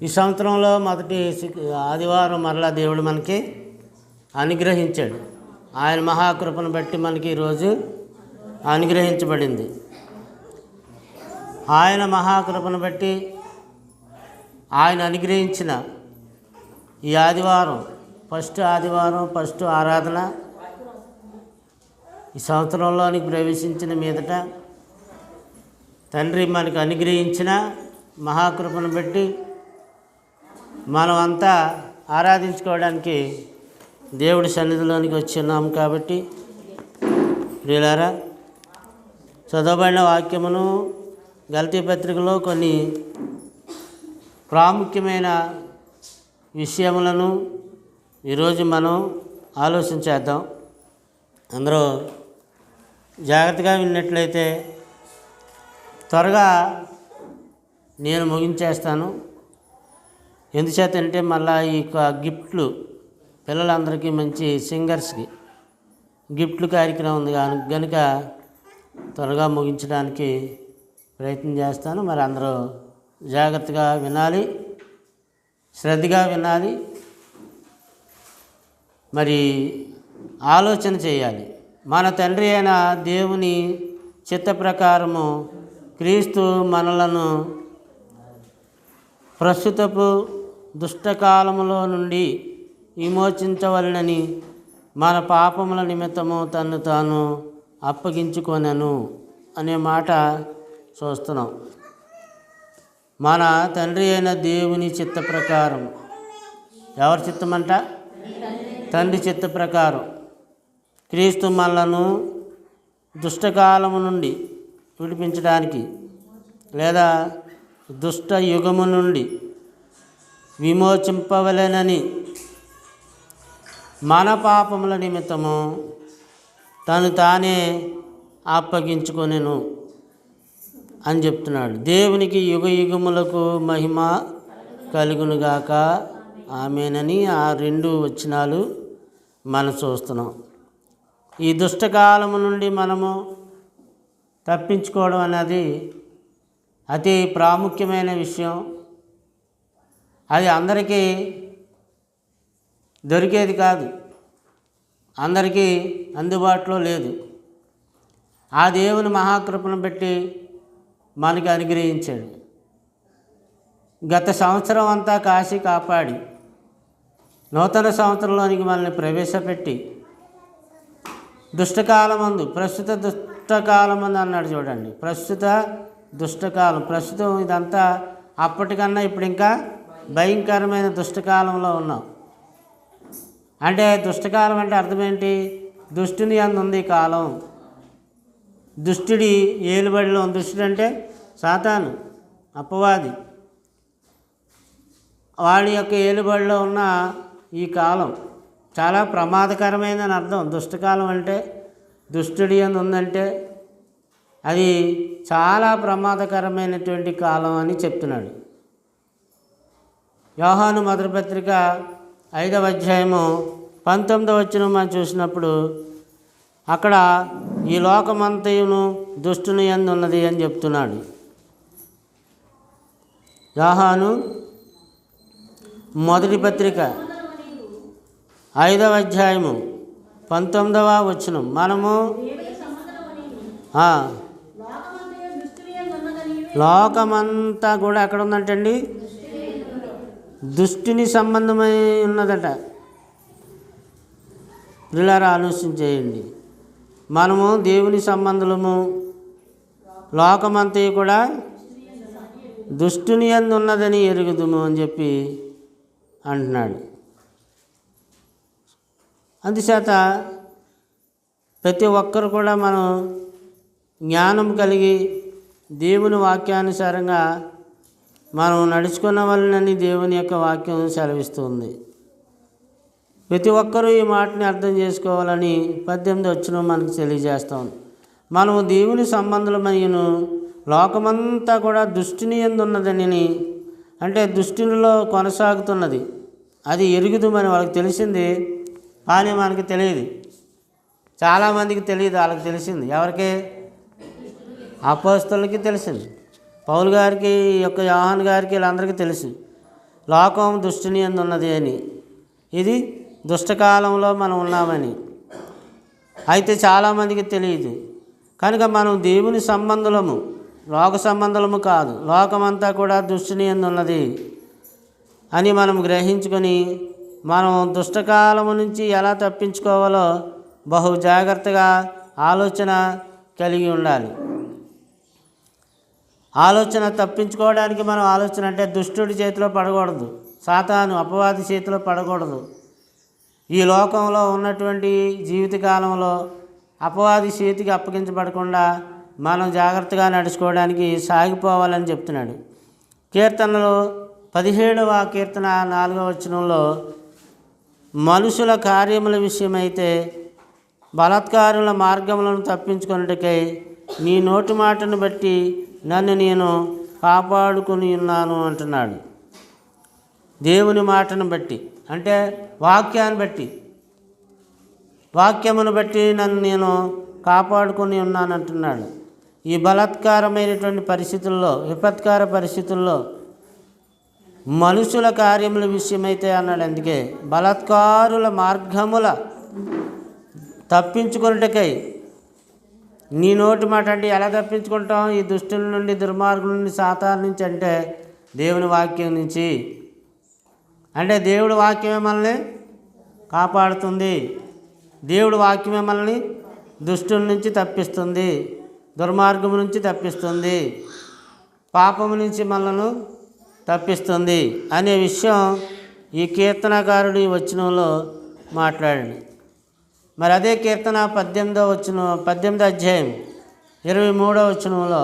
ఈ సంవత్సరంలో మొదటి ఆదివారం మరలా దేవుడు మనకి అనుగ్రహించాడు. ఆయన మహాకృపను బట్టి మనకి ఈరోజు అనుగ్రహించబడింది. ఆయన మహాకృపను బట్టి ఆయన అనుగ్రహించిన ఈ ఆదివారం ఫస్ట్ ఆరాధన ఈ సంవత్సరంలోనికి ప్రవేశించిన మీదట తండ్రి మనకు అనుగ్రహించిన మహాకృపను బట్టి మనం అంతా ఆరాధించుకోవడానికి దేవుడి సన్నిధిలోనికి వచ్చిన్నాం. కాబట్టి ప్రియులారా, చదవబడిన వాక్యమును గలతీ పత్రికలో కొన్ని ప్రాముఖ్యమైన విషయములను ఈరోజు మనం ఆలోచించేద్దాం. అందరూ జాగ్రత్తగా విన్నట్లయితే త్వరగా నేను ముగించేస్తాను. ఎందుచేతంటే మళ్ళీ ఈ గిఫ్ట్లు పిల్లలందరికీ మంచి సింగర్స్కి గిఫ్ట్లు కార్యక్రమం ఉంది కనుక త్వరగా ముగించడానికి ప్రయత్నం చేస్తాను. మరి అందరూ జాగ్రత్తగా వినాలి, శ్రద్ధగా వినాలి, మరి ఆలోచన చేయాలి. మన తండ్రి అయిన దేవుని చిత్త ప్రకారము క్రీస్తు మనలను ప్రస్తుతపు దుష్టకాలములో నుండి విమోచించవలనని మన పాపముల నిమిత్తము తన్ను తాను అప్పగించుకొనెను అనే మాట చూస్తున్నాం. మన తండ్రి అయిన దేవుని చిత్త ప్రకారం, ఎవరి చిత్తమంట? తండ్రి చిత్త ప్రకారం క్రీస్తు మనలను దుష్టకాలము నుండి విడిపించడానికి లేదా దుష్ట యుగము నుండి విమోచింపవలెనని మన పాపముల నిమిత్తము తను తానే అప్పగించుకొనెను అని చెప్తున్నాడు. దేవునికి యుగ యుగములకు మహిమ కలుగునుగాక, ఆమేనని ఆ 2 వచనాలు మనం చూస్తున్నాం. ఈ దుష్టకాలము నుండి మనము తప్పించుకోవడం అనేది అతి ప్రాముఖ్యమైన విషయం. అది అందరికీ దొరికేది కాదు, అందరికీ అందుబాటులో లేదు. ఆ దేవుని మహాకృపను బట్టి మనకి అనుగ్రహించాడు. గత సంవత్సరం అంతా కాశీ కాపాడి నూతన సంవత్సరంలోనికి మనల్ని ప్రవేశపెట్టి దుష్టకాలమందు, ప్రస్తుత దుష్టకాలమందు అన్నాడు చూడండి. ప్రస్తుత దుష్టకాలం, ప్రస్తుతం ఇదంతా అప్పటికన్నా ఇప్పుడు ఇంకా భయంకరమైన దుష్టకాలంలో ఉన్నాం. అంటే దుష్టకాలం అంటే అర్థం ఏంటి? దుష్టుని యందు ఉంది కాలం, దుష్టుడి ఏలుబడిలో. దుష్టుడు అంటే సాతాను, అపవాది, వాడి యొక్క ఏలుబడిలో ఉన్న ఈ కాలం చాలా ప్రమాదకరమైనదని అర్థం. దుష్టకాలం అంటే దుష్టుడి యందు ఉందంటే అది చాలా ప్రమాదకరమైనటువంటి కాలం అని చెప్తున్నాడు. యోహాను మొదటి పత్రిక 5వ అధ్యాయము 19వ వచనం మనం చూసినప్పుడు అక్కడ ఈ లోకమంతయును దుష్టుని యందు ఉన్నది అని చెప్తున్నాడు. యోహాను మొదటి పత్రిక 5వ అధ్యాయము 19వ వచనం. మనము లోకమంతా కూడా ఎక్కడ ఉందంటండి? దుష్టుని సంబంధమై ఉన్నదట. ప్రియులారా, ఆలోచించేయండి. మనము దేవుని సంబంధులము, లోకమంతా కూడా దుష్టుని యందు ఉన్నదని ఎరుగుదుము అని చెప్పి అంటున్నాడు. అందుచేత ప్రతి ఒక్కరు కూడా మనం జ్ఞానం కలిగి దేవుని వాక్యానుసారంగా మనం నడుచుకున్న వలనని దేవుని యొక్క వాక్యం సెలవిస్తుంది. ప్రతి ఒక్కరూ ఈ మాటని అర్థం చేసుకోవాలని 18వ వచనం మనకు తెలియజేస్తాం. మనము దేవుని సంబంధులమయ్యను, లోకమంతా కూడా దుష్టుని యందు ఉన్నదని, అంటే దుష్టునిలో కొనసాగుతున్నది అది ఎరుగుదుమని వాళ్ళకి తెలిసింది, కానీ మనకి తెలియదు. చాలామందికి తెలియదు. వాళ్ళకి తెలిసింది ఎవరికి? అపోస్తలులకి తెలిసింది. పౌలు గారికి, యొక్క యోహాను గారికి, వీళ్ళందరికీ తెలుసు. లోకం దుష్టుని యందు ఉన్నది అని. ఇది దుష్టకాలంలో మనం ఉన్నామని అయితే చాలామందికి తెలియదు. కనుక మనం దేవుని సంబంధులము, లోక సంబంధులము కాదు. లోకమంతా కూడా దుష్టుని యందు ఉన్నది అని మనం గ్రహించుకొని మనం దుష్టకాలము నుంచి ఎలా తప్పించుకోవాలో బహు జాగ్రత్తగా ఆలోచన కలిగి ఉండాలి. ఆలోచన తప్పించుకోవడానికి మనం ఆలోచన అంటే దుష్టుడి చేతిలో పడకూడదు, సాతాను అపవాది చేతిలో పడకూడదు. ఈ లోకంలో ఉన్నటువంటి జీవితకాలంలో అపవాది చేతికి అప్పగించబడకుండా మనం జాగ్రత్తగా నడుచుకోవడానికి సాగిపోవాలని చెప్తున్నాడు. కీర్తనలో 17వ కీర్తన 4వ వచనంలో మనుషుల కార్యముల విషయమైతే బలాత్కారుల మార్గములను తప్పించుకొనుటకై నీ నోటి మాటను బట్టి నన్ను నేను కాపాడుకుని ఉన్నాను అంటున్నాడు. దేవుని మాటను బట్టి అంటే వాక్యాన్ని బట్టి, వాక్యమును బట్టి నన్ను నేను కాపాడుకొని ఉన్నాను అంటున్నాడు. ఈ బలాత్కారమైనటువంటి పరిస్థితుల్లో, విపత్కార పరిస్థితుల్లో మనుషుల కార్యముల విషయమైతే అన్నాడు. అందుకే బలాత్కారుల మార్గముల తప్పించుకొనుటకై నీ నోటి మాట అంటే ఎలా తప్పించుకుంటాం? ఈ దుష్టుల నుండి, దుర్మార్గుల నుండి, సాతాను నుంచి అంటే దేవుని వాక్యం నుంచి. అంటే దేవుడి వాక్యమే మనల్ని కాపాడుతుంది. దేవుడి వాక్యమే మనల్ని దుష్టుల నుంచి తప్పిస్తుంది, దుర్మార్గము నుంచి తప్పిస్తుంది, పాపము నుంచి మనలను తప్పిస్తుంది అనే విషయం ఈ కీర్తనకారుడు ఈ వచనంలో మాట్లాడండి. మరి అదే కీర్తన 18వ అధ్యాయం 23వ వచనంలో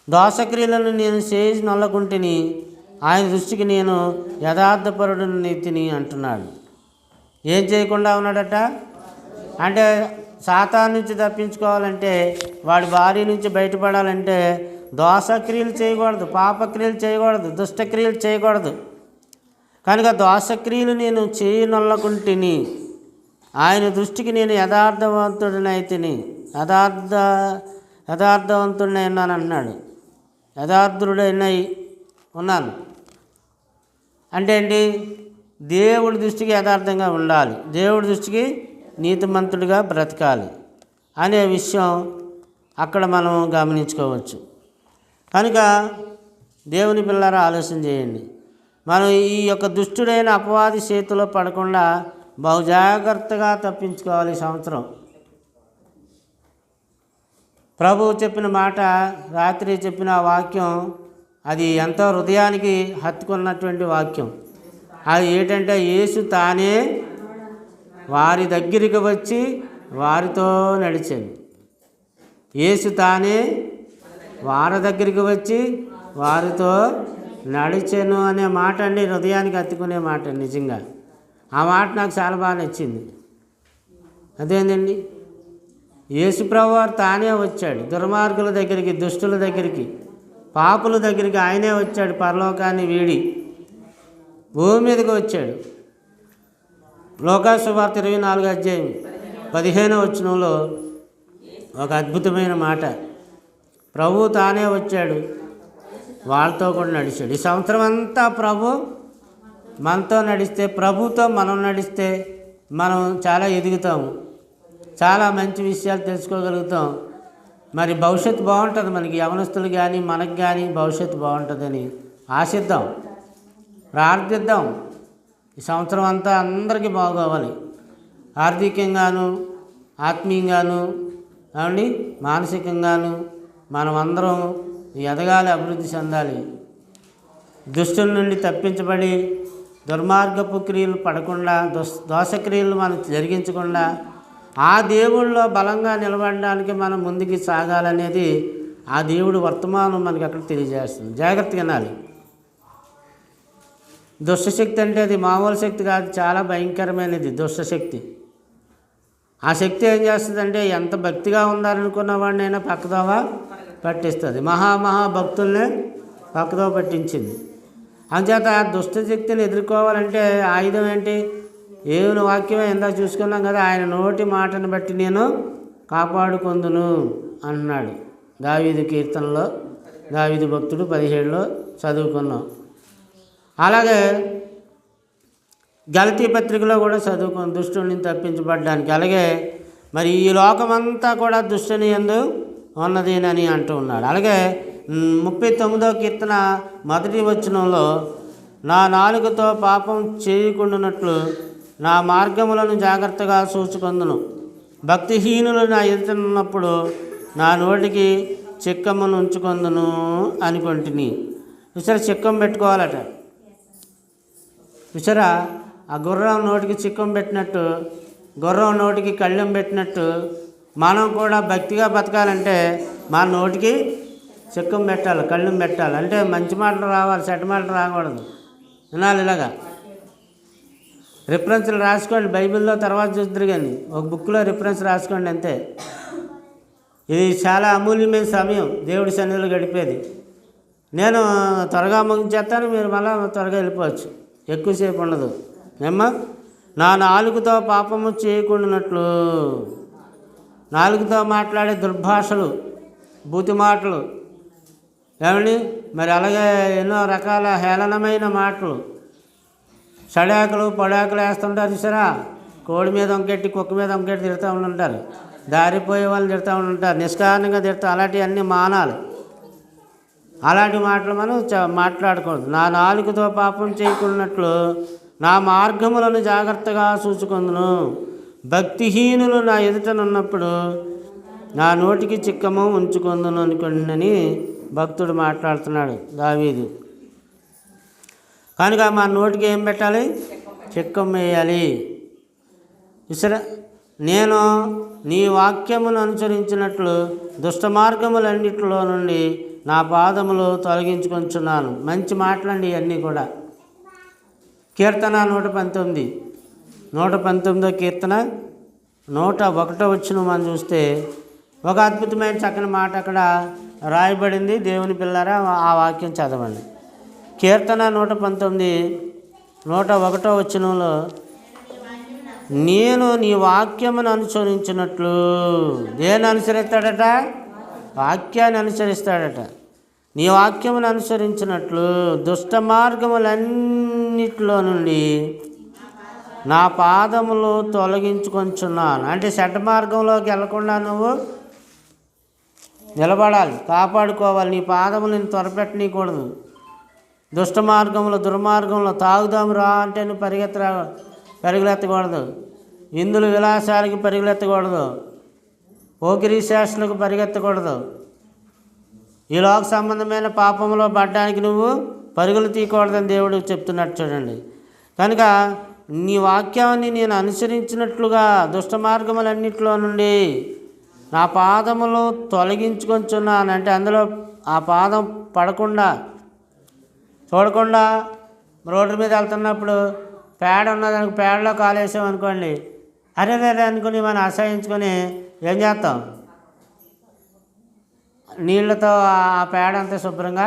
దోషక్రియలను నేను చేసి నొల్లకుంటిని, ఆయన దృష్టికి నేను యథార్థపరుడుని నీతిని అంటున్నాడు. ఏం చేయకుండా ఉన్నాడట అంటే సాతాను నుంచి తప్పించుకోవాలంటే, వాడి భార్య నుంచి బయటపడాలంటే దోషక్రియలు చేయకూడదు, పాపక్రియలు చేయకూడదు, దుష్టక్రియలు చేయకూడదు. కనుక దోషక్రియలు నేను చేయనొల్లకుంటిని, ఆయన దృష్టికి నేను యథార్థవంతుడినైతిని, యథార్థవంతుడినై ఉన్నాను అంటున్నాడు. యథార్థుడైనై ఉన్నాను అంటే ఏంటి? దేవుడి దృష్టికి యథార్థంగా ఉండాలి, దేవుడి దృష్టికి నీతిమంతుడిగా బ్రతకాలి అనే విషయం అక్కడ మనం గమనించుకోవచ్చు. కనుక దేవుని పిల్లరా ఆలోచన చేయండి. మనం ఈ యొక్క దుష్టుడైన అపవాది చేతిలో పడకుండా బహు జాగ్రత్తగా తప్పించుకోవాలి. ఈ సంవత్సరం ప్రభువు చెప్పిన మాట, రాత్రి చెప్పిన వాక్యం, అది ఎంతో హృదయానికి హత్తుకున్నటువంటి వాక్యం. అది ఏంటంటే యేసు తానే వారి దగ్గరికి వచ్చి వారితో నడిచాను. యేసు తానే వారి దగ్గరికి వచ్చి వారితో నడిచాను అనే మాట అండి, హృదయానికి హత్తుకునే మాట. నిజంగా ఆ మాట నాకు చాలా బాగా నచ్చింది. అదేంటండి, యేసు ప్రభువారు తానే వచ్చాడు దుర్మార్గుల దగ్గరికి, దుష్టుల దగ్గరికి, పాపుల దగ్గరికి ఆయనే వచ్చాడు. పరలోకాన్ని వీడి భూమి మీదకి వచ్చాడు. లోకాసు వార్త 24వ అధ్యాయం 15వ వచనంలో ఒక అద్భుతమైన మాట, ప్రభు తానే వచ్చాడు, వాళ్ళతో కూడా నడిచాడు. ఈ సంవత్సరం అంతా ప్రభు మనతో నడిస్తే, ప్రభుతో మనం నడిస్తే మనం చాలా ఎదుగుతాము, చాలా మంచి విషయాలు తెలుసుకోగలుగుతాం. మరి భవిష్యత్తు బాగుంటుంది మనకి, యవనస్తులు కానీ మనకు కానీ భవిష్యత్తు బాగుంటుందని ఆశిద్దాం, ప్రార్థిద్దాం. ఈ సంవత్సరం అంతా అందరికీ బాగోవాలి, ఆర్థికంగాను, ఆత్మీయంగాను, అవండి మానసికంగాను మనం అందరం ఎదగాలి, అభివృద్ధి చెందాలి. దుష్టుల నుండి తప్పించబడి దుర్మార్గపు క్రియలు పడకుండా, దోషక్రియలు మనం జరిగించకుండా ఆ దేవుళ్ళలో బలంగా నిలబడడానికి మనం ముందుకు సాగాలనేది ఆ దేవుడు వర్తమానం మనకి అక్కడ తెలియజేస్తుంది. జాగ్రత్తగా వినాలి. దుష్టశక్తి అంటే అది మామూలు శక్తి కాదు, చాలా భయంకరమైనది దుష్టశక్తి. ఆ శక్తి ఏం చేస్తుందంటే ఎంత భక్తిగా ఉండాలనుకున్న వాడినైనా పక్కదోవ పట్టిస్తుంది. మహాభక్తుల్నే పక్కదోవ పట్టించింది. అంచేత ఆ దుష్టశక్తిని ఎదుర్కోవాలంటే ఆయుధం ఏంటి? దేవుని వాక్యమే ఎందాక చూసుకున్నాం కదా, ఆయన నోటి మాటను బట్టి నేను కాపాడుకొందును అంటున్నాడు. దావీదు కీర్తనలో, దావీదు భక్తుడు 17లో చదువుకున్నాం. అలాగే గలతీ పత్రికలో కూడా చదువుకొని దుష్టుని తప్పించబడ్డానికి. అలాగే మరి ఈ లోకమంతా కూడా దుష్టుని యందు ఉన్నది అని అంటూ ఉన్నాడు. అలాగే 39వ కీర్తన 1వ వచనంలో, నా నాలుకతో పాపం చేయకుండానట్లు నా మార్గములను జాగ్రత్తగా చూచుకొందును, భక్తిహీనులు నా ఎదుటనున్నప్పుడు నా నోటికి చిక్కమును ఉంచుకొందును అనుకొంటిని. చూసారా, చిక్కం పెట్టుకోవాలట. చూసారా, ఆ గుర్రం నోటికి చిక్కం పెట్టినట్టు, గుర్రం నోటికి కళ్ళెం పెట్టినట్టు మనం కూడా భక్తిగా బతకాలంటే మన నోటికి చిక్కం పెట్టాలి, కళ్ళెం పెట్టాలి. అంటే మంచి మాటలు రావాలి, చెడ్డ మాటలు రాకూడదు. వినాలి. ఇలాగా రిఫరెన్స్లు రాసుకోండి. బైబిల్లో తర్వాత చూద్దరు కానీ ఒక బుక్లో రిఫరెన్స్ రాసుకోండి అంతే. ఇది చాలా అమూల్యమైన సమయం దేవుడి సన్నిధిలో గడిపేది. నేను త్వరగా ముగించేస్తాను, మీరు మళ్ళీ త్వరగా వెళ్ళిపోవచ్చు, ఎక్కువసేపు ఉండదు. ఏమ్మా, నా నాలుగుతో పాపము చేయకుండానట్లు. నాలుగుతో మాట్లాడే దుర్భాషలు, బూతి మాటలు, ఏమండి, మరి అలాగే ఎన్నో రకాల హేళనమైన మాటలు, సడాకులు పొడాకులు వేస్తుంటారు చూసారా. కోడి మీద వంకెట్టి కుక్క మీద వంకెట్టి తిడుతూ ఉంటుంటారు, దారిపోయే వాళ్ళని తిడుతూ ఉంటుంటారు, నిష్కారణంగా తిడుతూ. అలాంటివన్నీ మానాలి. అలాంటి మాటలు మనం మాట్లాడకూడదు. నా నాలుగుతో పాపం చేయకున్నట్లు నా మార్గములను జాగ్రత్తగా చూసుకొందును, భక్తిహీనులు నా ఎదుటనున్నప్పుడు నా నోటికి చిక్కము ఉంచుకొందును అనుకోండి భక్తుడు మాట్లాడుతున్నాడు, దావీదు. కనుక మా నోటికి ఏం పెట్టాలి? చిక్కం వేయాలి. ఇసరా, నేను నీ వాక్యమును అనుసరించినట్లు దుష్ట మార్గములన్నిటిలో నుండి నా పాదములు తొలగించుకొంచున్నాను. మంచి మాటలండి ఇవన్నీ కూడా. కీర్తన 119, 119వ కీర్తన 101వ వచనం మనం చూస్తే ఒక అద్భుతమైన చక్కని మాట అక్కడ రాయబడింది. దేవుని పిల్లారా, ఆ వాక్యం చదవండి. కీర్తన 119, 101వ వచనంలో, నేను నీ వాక్యమును అనుసరించినట్లు. దేన్ని అనుసరిస్తాడట? వాక్యాన్ని అనుసరిస్తాడట. నీ వాక్యమును అనుసరించినట్లు దుష్ట మార్గములన్నిటిలో నుండి నా పాదములు తొలగించుకొంచున్నాను. అంటే చెడ్డ మార్గంలోకి వెళ్లకుండా నువ్వు నిలబడాలి, కాపాడుకోవాలి. నీ పాదములు నేను త్వరపెట్టనీయకూడదు. దుష్ట మార్గంలో, దుర్మార్గంలో తాగుదాము రా అంటే నువ్వు పరుగులెత్తకూడదు. ఇందులు విలాసాలకి పరుగులెత్తకూడదు. పోకిరీ శాస్త్రులకు పరిగెత్తకూడదు. ఈ లోక సంబంధమైన పాపంలో పడ్డానికి నువ్వు పరుగులు తీయకూడదని దేవుడు చెప్తున్నట్టు చూడండి. కనుక నీ వాక్యాన్ని నేను అనుసరించినట్లుగా దుష్ట మార్గములన్నింటిలో నుండి నా పాదములు తొలగించుకొంచున్నాను. అంటే అందులో ఆ పాదం పడకుండా, చూడకుండా రోడ్డు మీద వెళ్తున్నప్పుడు పేడ ఉన్నదానికి పేడలో కాలేసాం అనుకోండి, అరే అనుకుని మనం అసహించుకొని ఏం చేస్తాం? నీళ్ళతో ఆ పేడ అంతా శుభ్రంగా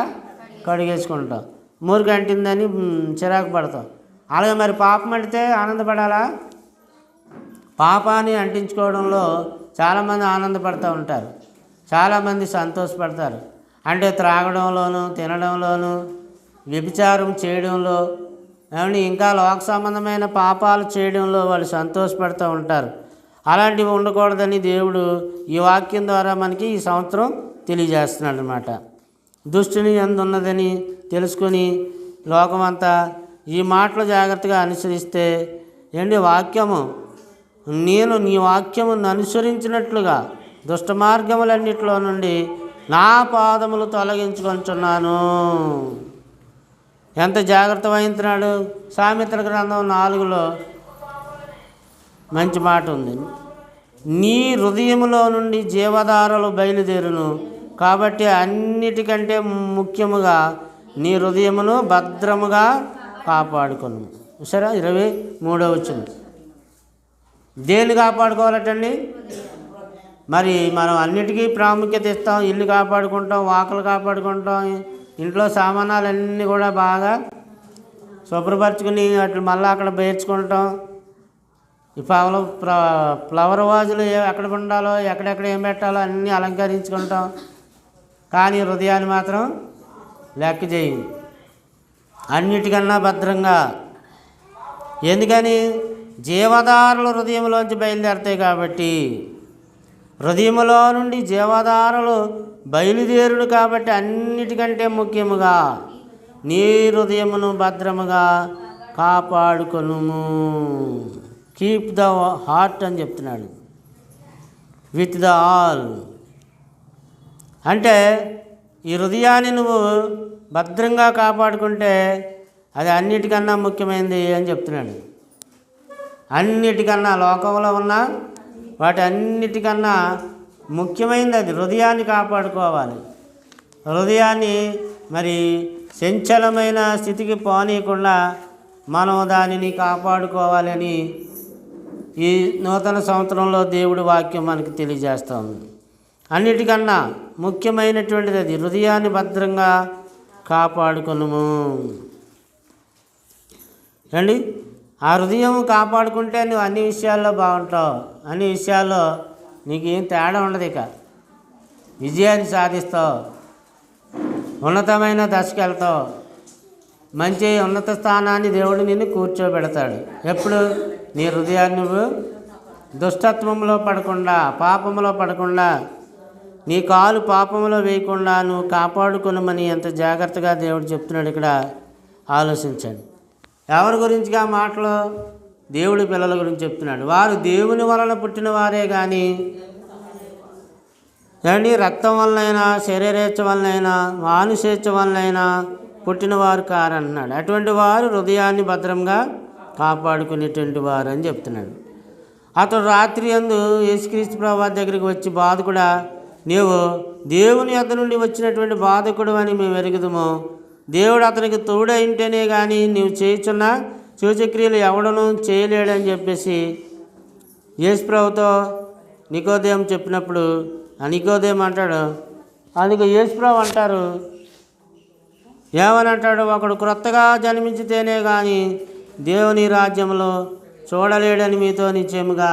కడిగేసుకుంటాం. మురికి అంటిందని చిరాకు పడతాం. అలాగే మరి పాపం అంటితే ఆనందపడాలా? పాపాన్ని అంటించుకోవడంలో చాలామంది ఆనందపడుతూ ఉంటారు, చాలామంది సంతోషపడతారు. అంటే త్రాగడంలోనూ, తినడంలోనూ, వ్యభిచారం చేయడంలో, ఏమని ఇంకా లోక సంబంధమైన పాపాలు చేయడంలో వాళ్ళు సంతోషపడుతూ ఉంటారు. అలాంటివి ఉండకూడదని దేవుడు ఈ వాక్యం ద్వారా మనకి ఈ సంవత్సరం తెలియజేస్తున్నాడు అన్నమాట. దుష్టుని ఎందున్నదని తెలుసుకొని లోకమంతా ఈ మాటలు జాగ్రత్తగా అనుసరిస్తే వాక్యము, నేను నీ వాక్యమును అనుసరించినట్లుగా దుష్ట మార్గములన్నిటిలో నుండి నా పాదములు తొలగించుకొంచున్నాను. ఎంత జాగ్రత్త వహించినాడు. సామెతల గ్రంథం 4లో మంచి మాట ఉంది. నీ హృదయములో నుండి జీవధారలు బయలుదేరును, కాబట్టి అన్నిటికంటే ముఖ్యముగా నీ హృదయమును భద్రముగా కాపాడుకొను. సరే, 23వ వచనం. దేన్ని కాపాడుకోవాలటండి? మరి మనం అన్నిటికీ ప్రాముఖ్యత ఇస్తాం. ఇల్లు కాపాడుకుంటాం, వాకలు కాపాడుకుంటాం, ఇంట్లో సామానాలన్నీ కూడా బాగా శుభ్రపరచుకుని వాటిని మళ్ళీ అక్కడ పేర్చుకుంటాం. ఈ ఫ్లవర్ వాజులు ఎక్కడ ఉండాలో, ఎక్కడెక్కడ ఏం పెట్టాలో అన్నీ అలంకరించుకుంటాం. కానీ హృదయాన్ని మాత్రం లెక్క చేయి. అన్నిటికన్నా భద్రంగా. ఎందుకని? జీవధారలు హృదయంలోంచి బయలుదేరుతాయి కాబట్టి. హృదయంలో నుండి జీవధారలు బయలుదేరుడు కాబట్టి అన్నిటికంటే ముఖ్యముగా నీ హృదయమును భద్రముగా కాపాడుకొనుము. కీప్ ద హార్ట్ అని చెప్తున్నాడు, విత్ ద ఆల్. అంటే ఈ హృదయాన్ని నువ్వు భద్రంగా కాపాడుకుంటే అది అన్నిటికన్నా ముఖ్యమైనది అని చెప్తున్నాడు. అన్నిటికన్నా లోకంలో ఉన్న వాటి అన్నిటికన్నా ముఖ్యమైనది అది. హృదయాన్ని కాపాడుకోవాలి. హృదయాన్ని మరి చంచలమైన స్థితికి పోనీయకుండా మనం దానిని కాపాడుకోవాలని ఈ నూతన సంవత్సరంలో దేవుడి వాక్యం మనకు తెలియజేస్తుంది. అన్నిటికన్నా ముఖ్యమైనటువంటిది అది. హృదయాన్ని భద్రంగా కాపాడుకొనుము అండి. ఆ హృదయం కాపాడుకుంటే నువ్వు అన్ని విషయాల్లో బాగుంటావు. అన్ని విషయాల్లో నీకేం తేడా ఉండదు. ఇక విజయాన్ని సాధిస్తావు, ఉన్నతమైన దశకి వెళ్తావు, మంచి ఉన్నత స్థానాన్ని దేవుడు నిన్ను కూర్చోబెడతాడు. ఎప్పుడు? నీ హృదయాన్ని నువ్వు దుష్టత్వంలో పడకుండా, పాపంలో పడకుండా, నీ కాలు పాపంలో వేయకుండా నువ్వు కాపాడుకొనమని ఎంత జాగ్రత్తగా దేవుడు చెప్తున్నాడు. ఇక్కడ ఆలోచించండి. ఎవరి గురించిగా మాటలు? దేవుడి పిల్లల గురించి చెప్తున్నాడు. వారు దేవుని వలన పుట్టిన వారే కానీ ఏమండి రక్తం వలనైనా, శరీరేచ్ఛ వలనైనా, మానుషేచ్ఛ వలనైనా పుట్టినవారు కారంటున్నాడు. అటువంటి వారు హృదయాన్ని భద్రంగా కాపాడుకునేటువంటి వారు అని చెప్తున్నాడు. అతడు రాత్రి యందు యేసుక్రీస్తు ప్రభువు దగ్గరికి వచ్చి, బాధకుడా, నీవు దేవుని యొద్ద నుండి వచ్చినటువంటి బాధకుడు అని మేము ఎరుగుదుము. దేవుడు అతనికి తోడైంటేనే కానీ నీవు చేయుచున్న సూచక్రియలు ఎవడనూ చేయలేడని చెప్పేసి యేసు ప్రభువుతో నికోదేము చెప్పినప్పుడు, ఆ నికోదేము అంటాడు, అందుకు యేసు ప్రభు అంటారు, ఏమని అంటాడు? ఒకడు క్రొత్తగా జన్మించితేనే కానీ దేవుని రాజ్యంలో చూడలేడని మీతో నిశ్చయముగా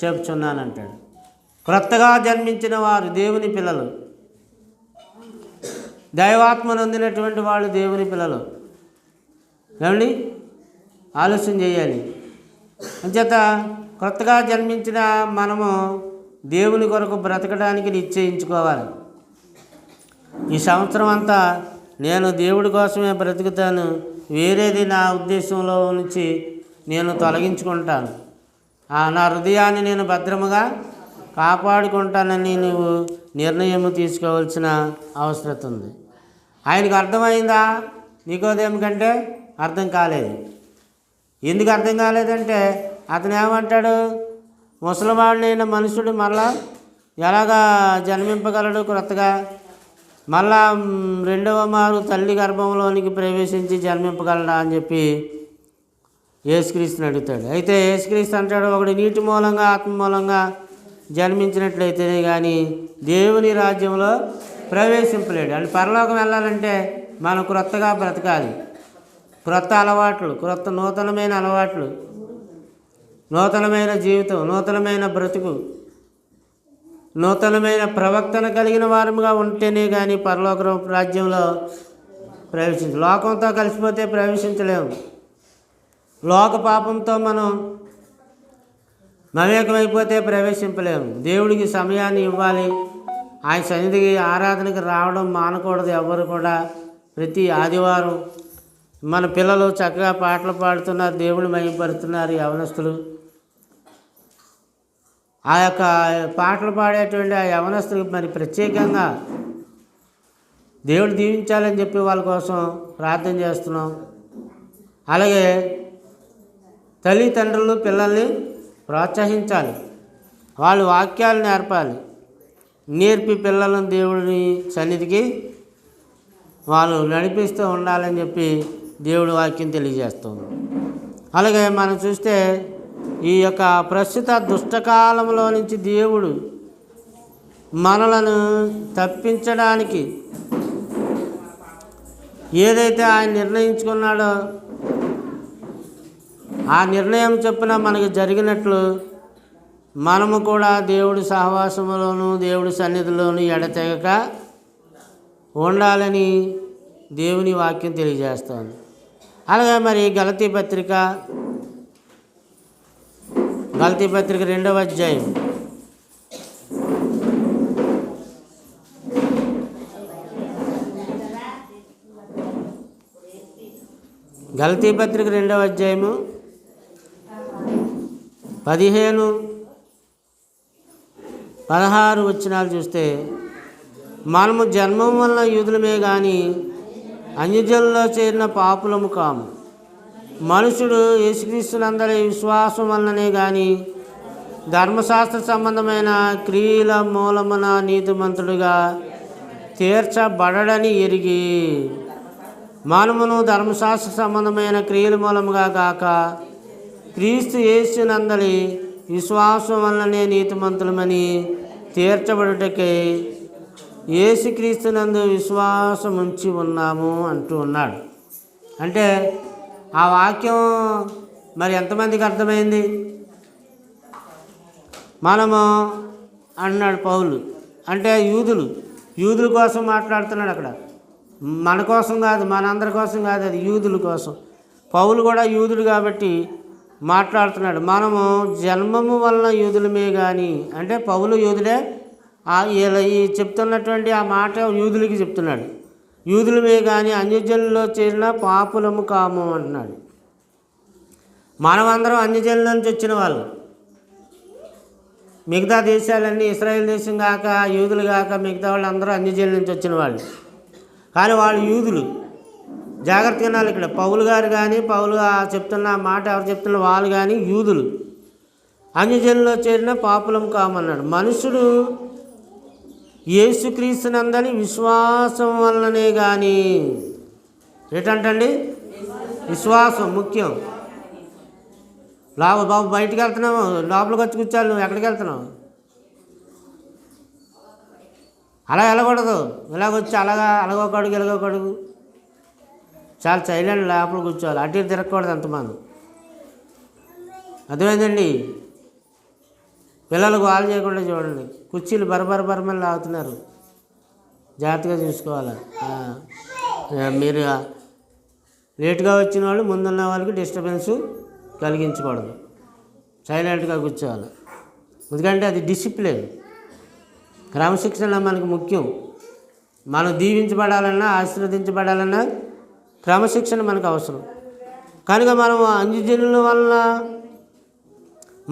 చెప్తున్నానంటాడు. క్రొత్తగా జన్మించిన వారు దేవుని పిల్లలు, దైవాత్మ నొందినటువంటి వాళ్ళు దేవుని పిల్లలు. ఏమండి ఆలోచన చేయాలి. అంచేత క్రొత్తగా జన్మించిన మనము దేవుని కొరకు బ్రతకడానికి నిశ్చయించుకోవాలి. ఈ సంవత్సరం అంతా నేను దేవుడి కోసమే బ్రతుకుతాను, వేరేది నా ఉద్దేశంలో నుంచి నేను తొలగించుకుంటాను, నా హృదయాన్ని నేను భద్రముగా కాపాడుకుంటానని నువ్వు నిర్ణయం తీసుకోవాల్సిన అవసరం ఉంది. ఆయనకు అర్థమైందా? నికోదేము కంటే అర్థం కాలేదు. ఎందుకు అర్థం కాలేదంటే అతను ఏమంటాడు? ముసలివాడినైన మనుషుడు మళ్ళా ఎలాగా జన్మింపగలడు క్రొత్తగా? మళ్ళా రెండవ మారు తల్లి గర్భంలోనికి ప్రవేశించి జన్మింపగలడా అని చెప్పి యేసుక్రీస్తుని అడుగుతాడు. అయితే యేసుక్రీస్తు అంటాడు, ఒకడు నీటి మూలంగా ఆత్మ మూలంగా జన్మించినట్లయితేనే కానీ దేవుని రాజ్యంలో ప్రవేశింపలేడు. అంటే పరలోకం వెళ్ళాలంటే మనం క్రొత్తగా బ్రతకాలి. క్రొత్త అలవాట్లు, నూతనమైన అలవాట్లు, నూతనమైన జీవితం, నూతనమైన బ్రతుకు, నూతనమైన ప్రవక్తన కలిగిన వారముగా ఉంటేనే కానీ పరలోక రాజ్యంలో లోకంతో కలిసిపోతే ప్రవేశించలేము. లోక పాపంతో మనం మమేకమైపోతే ప్రవేశింపలేము. దేవుడికి సమయాన్ని ఇవ్వాలి. ఆయన సన్నిధికి ఆరాధనకి రావడం మానకూడదు ఎవరు కూడా. ప్రతి ఆదివారం మన పిల్లలు చక్కగా పాటలు పాడుతున్నారు, దేవుడు మహిమపరుస్తున్నారు. యవనస్తులు ఆ యొక్క పాటలు పాడేటువంటి ఆ యవనస్తులకు మరి ప్రత్యేకంగా దేవుడు దీవించాలని చెప్పి వాళ్ళ కోసం ప్రార్థన చేస్తున్నాం. అలాగే తల్లిదండ్రులు పిల్లల్ని ప్రోత్సహించాలి, వాళ్ళు వాక్యాలు నేర్పి పిల్లలను దేవుడిని సన్నిధికి వాళ్ళు నడిపిస్తూ ఉండాలని చెప్పి దేవుడి వాక్యం తెలియజేస్తుంది. అలాగే మనం చూస్తే ఈ యొక్క ప్రస్తుత దుష్టకాలంలో నుంచి దేవుడు మనలను తప్పించడానికి ఏదైతే ఆయన నిర్ణయించుకున్నాడో ఆ నిర్ణయం చొప్పున మనకి జరిగినట్లు మనము కూడా దేవుడి సహవాసంలోను దేవుడి సన్నిధిలోను ఎడతెగక ఉండాలని దేవుని వాక్యం తెలియజేస్తుంది. అలాగే మరి గలతీ పత్రిక 2వ అధ్యాయం గలతీ పత్రిక 2వ అధ్యాయము 15-16 వచనాలు చూస్తే, మనము జన్మం వలన యూదులమే కానీ అన్యజనుల్లో చేరిన పాపులము కాము. మనుషుడు యేసుక్రీస్తునందరి విశ్వాసం వలననే కానీ ధర్మశాస్త్ర సంబంధమైన క్రియల మూలమున నీతిమంతుడుగా తీర్చబడని ఎరిగి, మనమును ధర్మశాస్త్ర సంబంధమైన క్రియల మూలముగా కాక క్రీస్తు యేసునందలి విశ్వాసం వలననే నీతిమంతులమని తీర్చబడుటకై యేసుక్రీస్తునందు విశ్వాసం ఉంచి ఉన్నాము అంటూ ఉన్నాడు. అంటే ఆ వాక్యం మరి ఎంతమందికి అర్థమైంది? మనము అన్నాడు పౌలు, అంటే యూదుల కోసం మాట్లాడుతున్నాడు అక్కడ. మన కోసం కాదు, మనందరి కోసం కాదు, అది యూదుల కోసం. పౌలు కూడా యూదుడు కాబట్టి మాట్లాడుతున్నాడు. మనము జన్మము వలన యూదులమే కానీ, అంటే పౌలు యూదుడే, ఈ చెప్తున్నటువంటి ఆ మాట యూదులకి చెప్తున్నాడు. యూదులమే కానీ అన్యజనుల్లో చేరిన పాపులము కాము అంటున్నాడు. మనమందరం అన్యజనుల నుంచి వచ్చిన వాళ్ళు. మిగతా దేశాలన్నీ ఇశ్రాయేల్ దేశం కాక యూదులు కాక మిగతా వాళ్ళందరూ అన్యజనుల నుంచి వచ్చిన వాళ్ళు. కానీ వాళ్ళు యూదులు. జాగ్రత్తగా వినాలి. ఇక్కడ పౌలు గారు కానీ, పౌలు చెప్తున్న మాట ఎవరు చెప్తున్న వాళ్ళు కానీ యూదులు. అన్యజనుల్లో చేరిన పాపులం కామన్నాడు. మనుషుడు యేసుక్రీస్తునందని విశ్వాసం వలననే కానీ, ఏంటంటండి విశ్వాసం ముఖ్యం. బాబు బయటికి వెళ్తున్నావు, లోపలికి వచ్చి కూర్చోాలి, నువ్వు ఎక్కడికి వెళ్తున్నావు? అలా వెళ్ళకూడదు. ఇలాగొచ్చి అలాగొకడుగు ఇలాగొకడుగు, చాలా సైలెంట్ లోపల కూర్చోవాలి. అటు ఇటు తిరగకూడదు ఎంతమంది. అర్థమైందండి? పిల్లలు గోల చేయకుండా చూడండి. కుర్చీలు బరమని లాగుతున్నారు, జాగ్రత్తగా చూసుకోవాలి. మీరు లేట్గా వచ్చిన వాళ్ళు ముందున్న వాళ్ళకి డిస్టర్బెన్స్ కలిగించకూడదు. సైలెంట్గా కూర్చోవాలి. ఎందుకంటే అది డిసిప్లిన్, క్రమశిక్షణ మనకు ముఖ్యం. మనం దీవించబడాలన్నా ఆశీర్వదించబడాలన్నా క్రమశిక్షణ మనకు అవసరం. కనుక మనం అన్యజనుల వలన,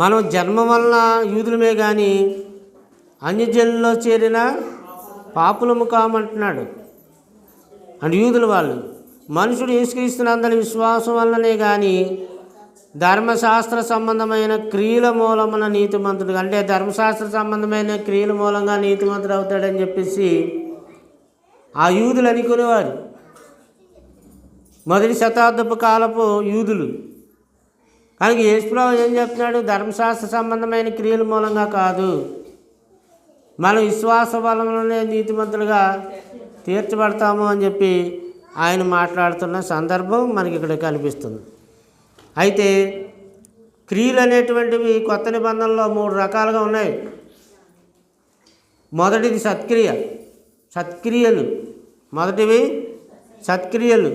మనం జన్మ వలన యూదులమే కానీ అన్యజనుల్లో చేరిన పాపులము కామంటున్నాడు. అంటే యూదుల వాళ్ళు. మనుషుడు యేసుక్రీస్తునందరి విశ్వాసం వలననే కానీ ధర్మశాస్త్ర సంబంధమైన క్రియల మూలమున నీతిమంతుడు, అంటే ధర్మశాస్త్ర సంబంధమైన క్రియల మూలంగా నీతిమంతుడు అవుతాడని చెప్పేసి ఆ యూదులు అనుకునేవారు. మొదటి శతాబ్దపు కాలపు యూదులు. కానీ యేసుప్రభువు ఏం చెప్తున్నాడు? ధర్మశాస్త్ర సంబంధమైన క్రియల మూలంగా కాదు, మన విశ్వాస బలంలోనే నీతిమంతులుగా తీర్చబడతాము అని చెప్పి ఆయన మాట్లాడుతున్న సందర్భం మనకి ఇక్కడ కనిపిస్తుంది. అయితే క్రియలు అనేటువంటివి కొత్త నిబంధనలో 3 రకాలుగా ఉన్నాయి. మొదటిది సత్క్రియలు. మొదటివి సత్క్రియలు.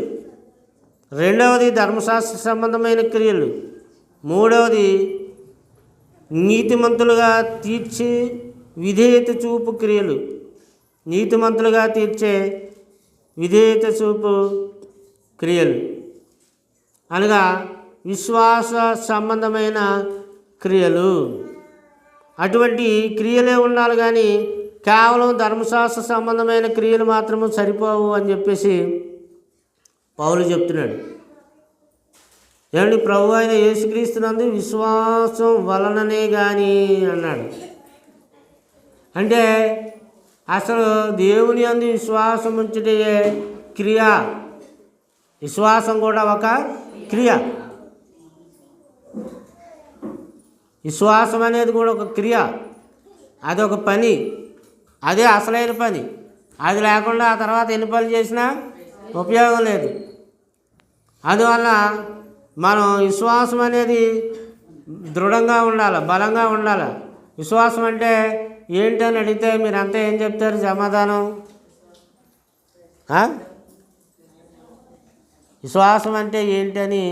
రెండవది ధర్మశాస్త్ర సంబంధమైన క్రియలు. మూడవది నీతిమంతులుగా తీర్చి విధేయత చూపు క్రియలు. నీతిమంతులుగా తీర్చే విధేయత చూపు క్రియలు అనగా విశ్వాస సంబంధమైన క్రియలు. అటువంటి క్రియలే ఉండాలి కానీ కేవలం ధర్మశాస్త్ర సంబంధమైన క్రియలు మాత్రమే సరిపోవు అని చెప్పేసి పౌలు చెప్తున్నాడు. ఏమండి, ప్రభు అయిన యేసుక్రీస్తునందు విశ్వాసం వలననే కానీ అన్నాడు. అంటే అసలు దేవుని యందు విశ్వాసం ఉంచుటే క్రియ. విశ్వాసం కూడా ఒక క్రియ. విశ్వాసం అనేది కూడా ఒక క్రియ, అదొక పని, అదే అసలైన పని. అది లేకుండా ఆ తర్వాత ఎన్ని పనులు చేసినా ఉపయోగం లేదు. అందువల్ల మనం విశ్వాసం అనేది దృఢంగా ఉండాలి, బలంగా ఉండాలి. విశ్వాసం అంటే ఏంటని అడిగితే మీరంతా ఏం చెప్తారు సమాధానం? విశ్వాసం అంటే ఏంటని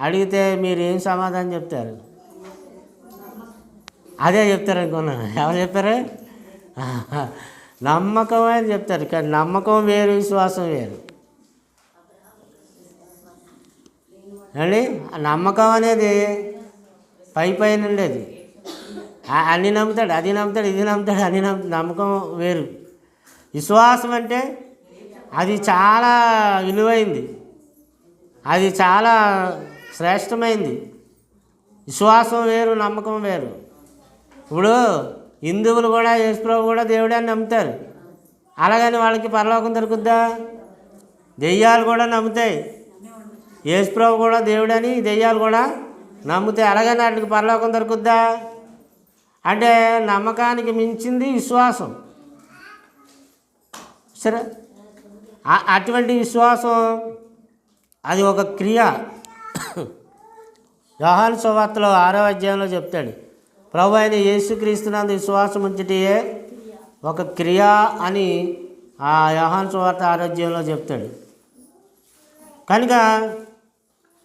అడిగితే మీరు ఏం సమాధానం చెప్తారు? అదే చెప్తారు అనుకున్నాను. ఎవరు చెప్పారు? నమ్మకం అని చెప్తారు. కానీ నమ్మకం వేరు, విశ్వాసం వేరు అండి. నమ్మకం అనేది పైన ఉండేది. అన్నీ నమ్ముతాడు, అది నమ్ముతాడు, ఇది నమ్ముతాడు, అన్నీ నమ్మకం వేరు. విశ్వాసం అంటే అది చాలా విలువైంది, అది చాలా శ్రేష్టమైంది. విశ్వాసం వేరు, నమ్మకం వేరు. ఇప్పుడు హిందువులు కూడా యేసుప్రభు కూడా దేవుడే అని నమ్ముతారు. అలాగని వాళ్ళకి పరలోకం దొరుకుద్దా? దెయ్యాలు కూడా నమ్ముతాయి యేసుప్రభు కూడా దేవుడని, దెయ్యాలు కూడా నమ్ముతాయి. అలాగని వాటికి పరలోకం దొరుకుద్దా? అంటే నమ్మకానికి మించింది విశ్వాసం. సరే, అటువంటి విశ్వాసం అది ఒక క్రియ. యోహాను సువార్తలో 6వ అధ్యాయంలో చెప్తాడు, ప్రభు అయిన యేసుక్రీస్తునందు విశ్వాసం ఉంచుటయే ఒక క్రియ అని ఆ యోహాను సువార్త 6వ అధ్యాయంలో చెప్తాడు. కనుక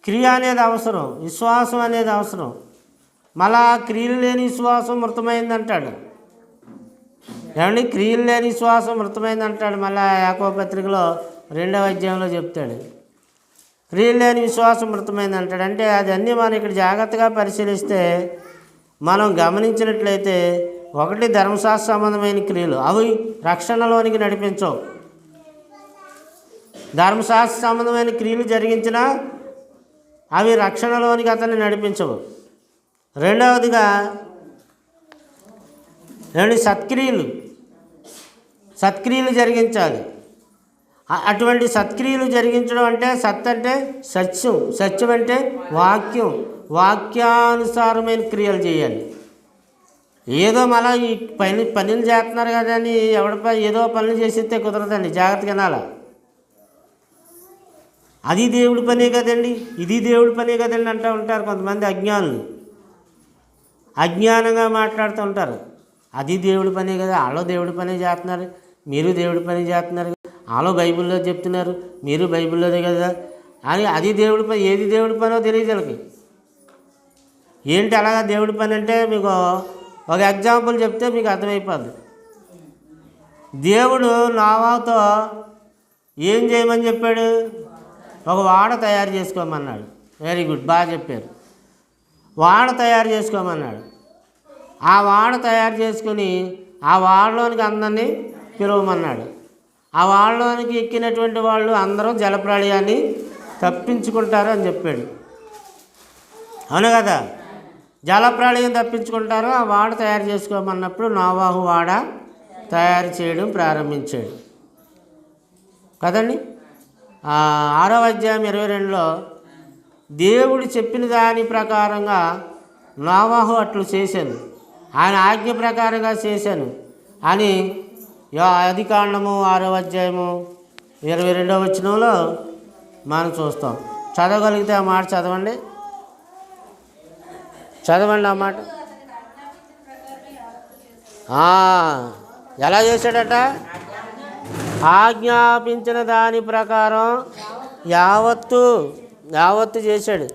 క్రియ అనేది అవసరం, విశ్వాసం అనేది అవసరం. మళ్ళా క్రియలు లేని విశ్వాసం మృతమైంది అంటాడు. ఏమండి, క్రియలు లేని విశ్వాసం మృతమైంది అంటాడు. మళ్ళీ యాకోబు పత్రికలో 2వ అధ్యాయంలో చెప్తాడు, క్రియలు లేని విశ్వాసం మృతమైంది అంటాడు. అంటే అదన్నీ మనం ఇక్కడ జాగ్రత్తగా పరిశీలిస్తే మనం గమనించినట్లయితే, ఒకటి ధర్మశాస్త్ర సంబంధమైన క్రియలు, అవి రక్షణలోనికి నడిపించవు. ధర్మశాస్త్ర సంబంధమైన క్రియలు జరిగించినా అవి రక్షణలోనికి అతన్ని నడిపించవు. రెండవదిగా సత్క్రియలు జరిగించాలి. అటువంటి సత్క్రియలు జరిగించడం అంటే అంటే సత్యం, సత్యం అంటే వాక్యం, వాక్యానుసారమైన క్రియలు చేయాలి. ఏదో మళ్ళీ ఈ పనులు చేస్తున్నారు కదా అని ఏదో పనులు చేసిస్తే కుదరదండి, జాగ్రత్తగా వినాలా. అది దేవుడి పనే కదండి, ఇది దేవుడి పనే కదండి అంటూ ఉంటారు కొంతమంది అజ్ఞానులు. అజ్ఞానంగా మాట్లాడుతూ ఉంటారు. అది దేవుడి పనే కదా, వాళ్ళు దేవుడి పనే చేస్తున్నారు, మీరు దేవుడి పని చేస్తున్నారు, వాళ్ళు బైబిల్లో చెప్తున్నారు, మీరు బైబిల్లోదే కదా అని. అది దేవుడి పని, ఏది దేవుడి పనో తెలియదు వీళ్ళకి. ఏంటి అలాగా దేవుడి పని అంటే మీకు ఒక ఎగ్జాంపుల్ చెప్తే మీకు అర్థమైపోద్ది. దేవుడు నోవాహుతో ఏం చేయమని చెప్పాడు? ఒక వాడ తయారు చేసుకోమన్నాడు. వెరీ గుడ్, బాగా చెప్పారు. వాడ తయారు చేసుకోమన్నాడు. ఆ వాడ తయారు చేసుకుని ఆ వాడలోనికి అందరినీ పిలవమన్నాడు. ఆ వాడలోనికి ఎక్కినటువంటి వాళ్ళు అందరూ జలప్రళయాన్ని తప్పించుకుంటారు అని చెప్పాడు. అవును కదా, జలప్రళయం తప్పించుకుంటారు. ఆ వాడ తయారు చేసుకోమన్నప్పుడు నోవాహు వాడ తయారు చేయడం ప్రారంభించాడు కదండి. 6వ అధ్యాయం 22లో దేవుడు చెప్పిన దాని ప్రకారంగా నోవాహు అట్లు చేశాను, ఆయన ఆజ్ఞ ప్రకారంగా చేశాను అని ఆదికాండము 6వ అధ్యాయము 22వ వచనంలో మనం చూస్తాం. చదవగలిగితే ఆ మాట చదవండి ఆ మాట. ఎలా చేశాడట? ఆజ్ఞాపించిన దాని ప్రకారం యావత్తు చేశాడు.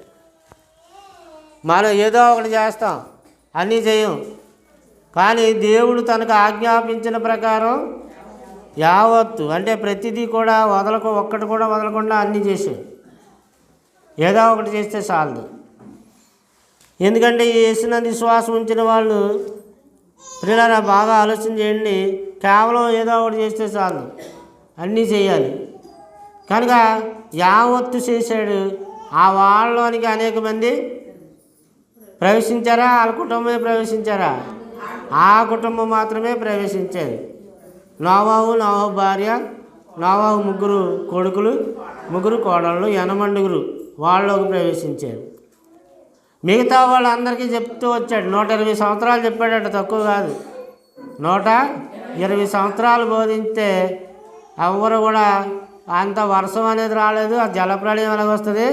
మనం ఏదో ఒకటి చేస్తాం, అన్నీ చేయం. కానీ దేవుడు తనకు ఆజ్ఞాపించిన ప్రకారం యావత్తు అంటే ప్రతిదీ కూడా ఒక్కటి కూడా వదలకుండా అన్నీ చేశాడు. ఏదో ఒకటి చేస్తే చాలదు. ఎందుకంటే యేసునందు విశ్వాసం ఉంచిన వాళ్ళు పిల్లరా బాగా ఆలోచన చేయండి. కేవలం ఏదో ఒకటి చేస్తే చాలు, అన్నీ చేయాలి. కనుక యావత్తు చేశాడు. ఆ వాళ్ళలోనికి అనేక మంది ప్రవేశించారా? వాళ్ళ కుటుంబమే ప్రవేశించారా? ఆ కుటుంబం మాత్రమే ప్రవేశించేది. నోవాహు భార్య, నోవాహు 3 కొడుకులు, 3 కోడళ్ళు, 80 వాళ్ళలోకి ప్రవేశించారు. మిగతా వాళ్ళందరికీ చెప్తూ వచ్చాడు. 120 సంవత్సరాలు చెప్పాడట, తక్కువ కాదు. 120 సంవత్సరాలు బోధింస్తే ఎవరు కూడా అంత వర్షం అనేది రాలేదు. ఆ జలప్రళయం ఎలాగ వస్తుంది?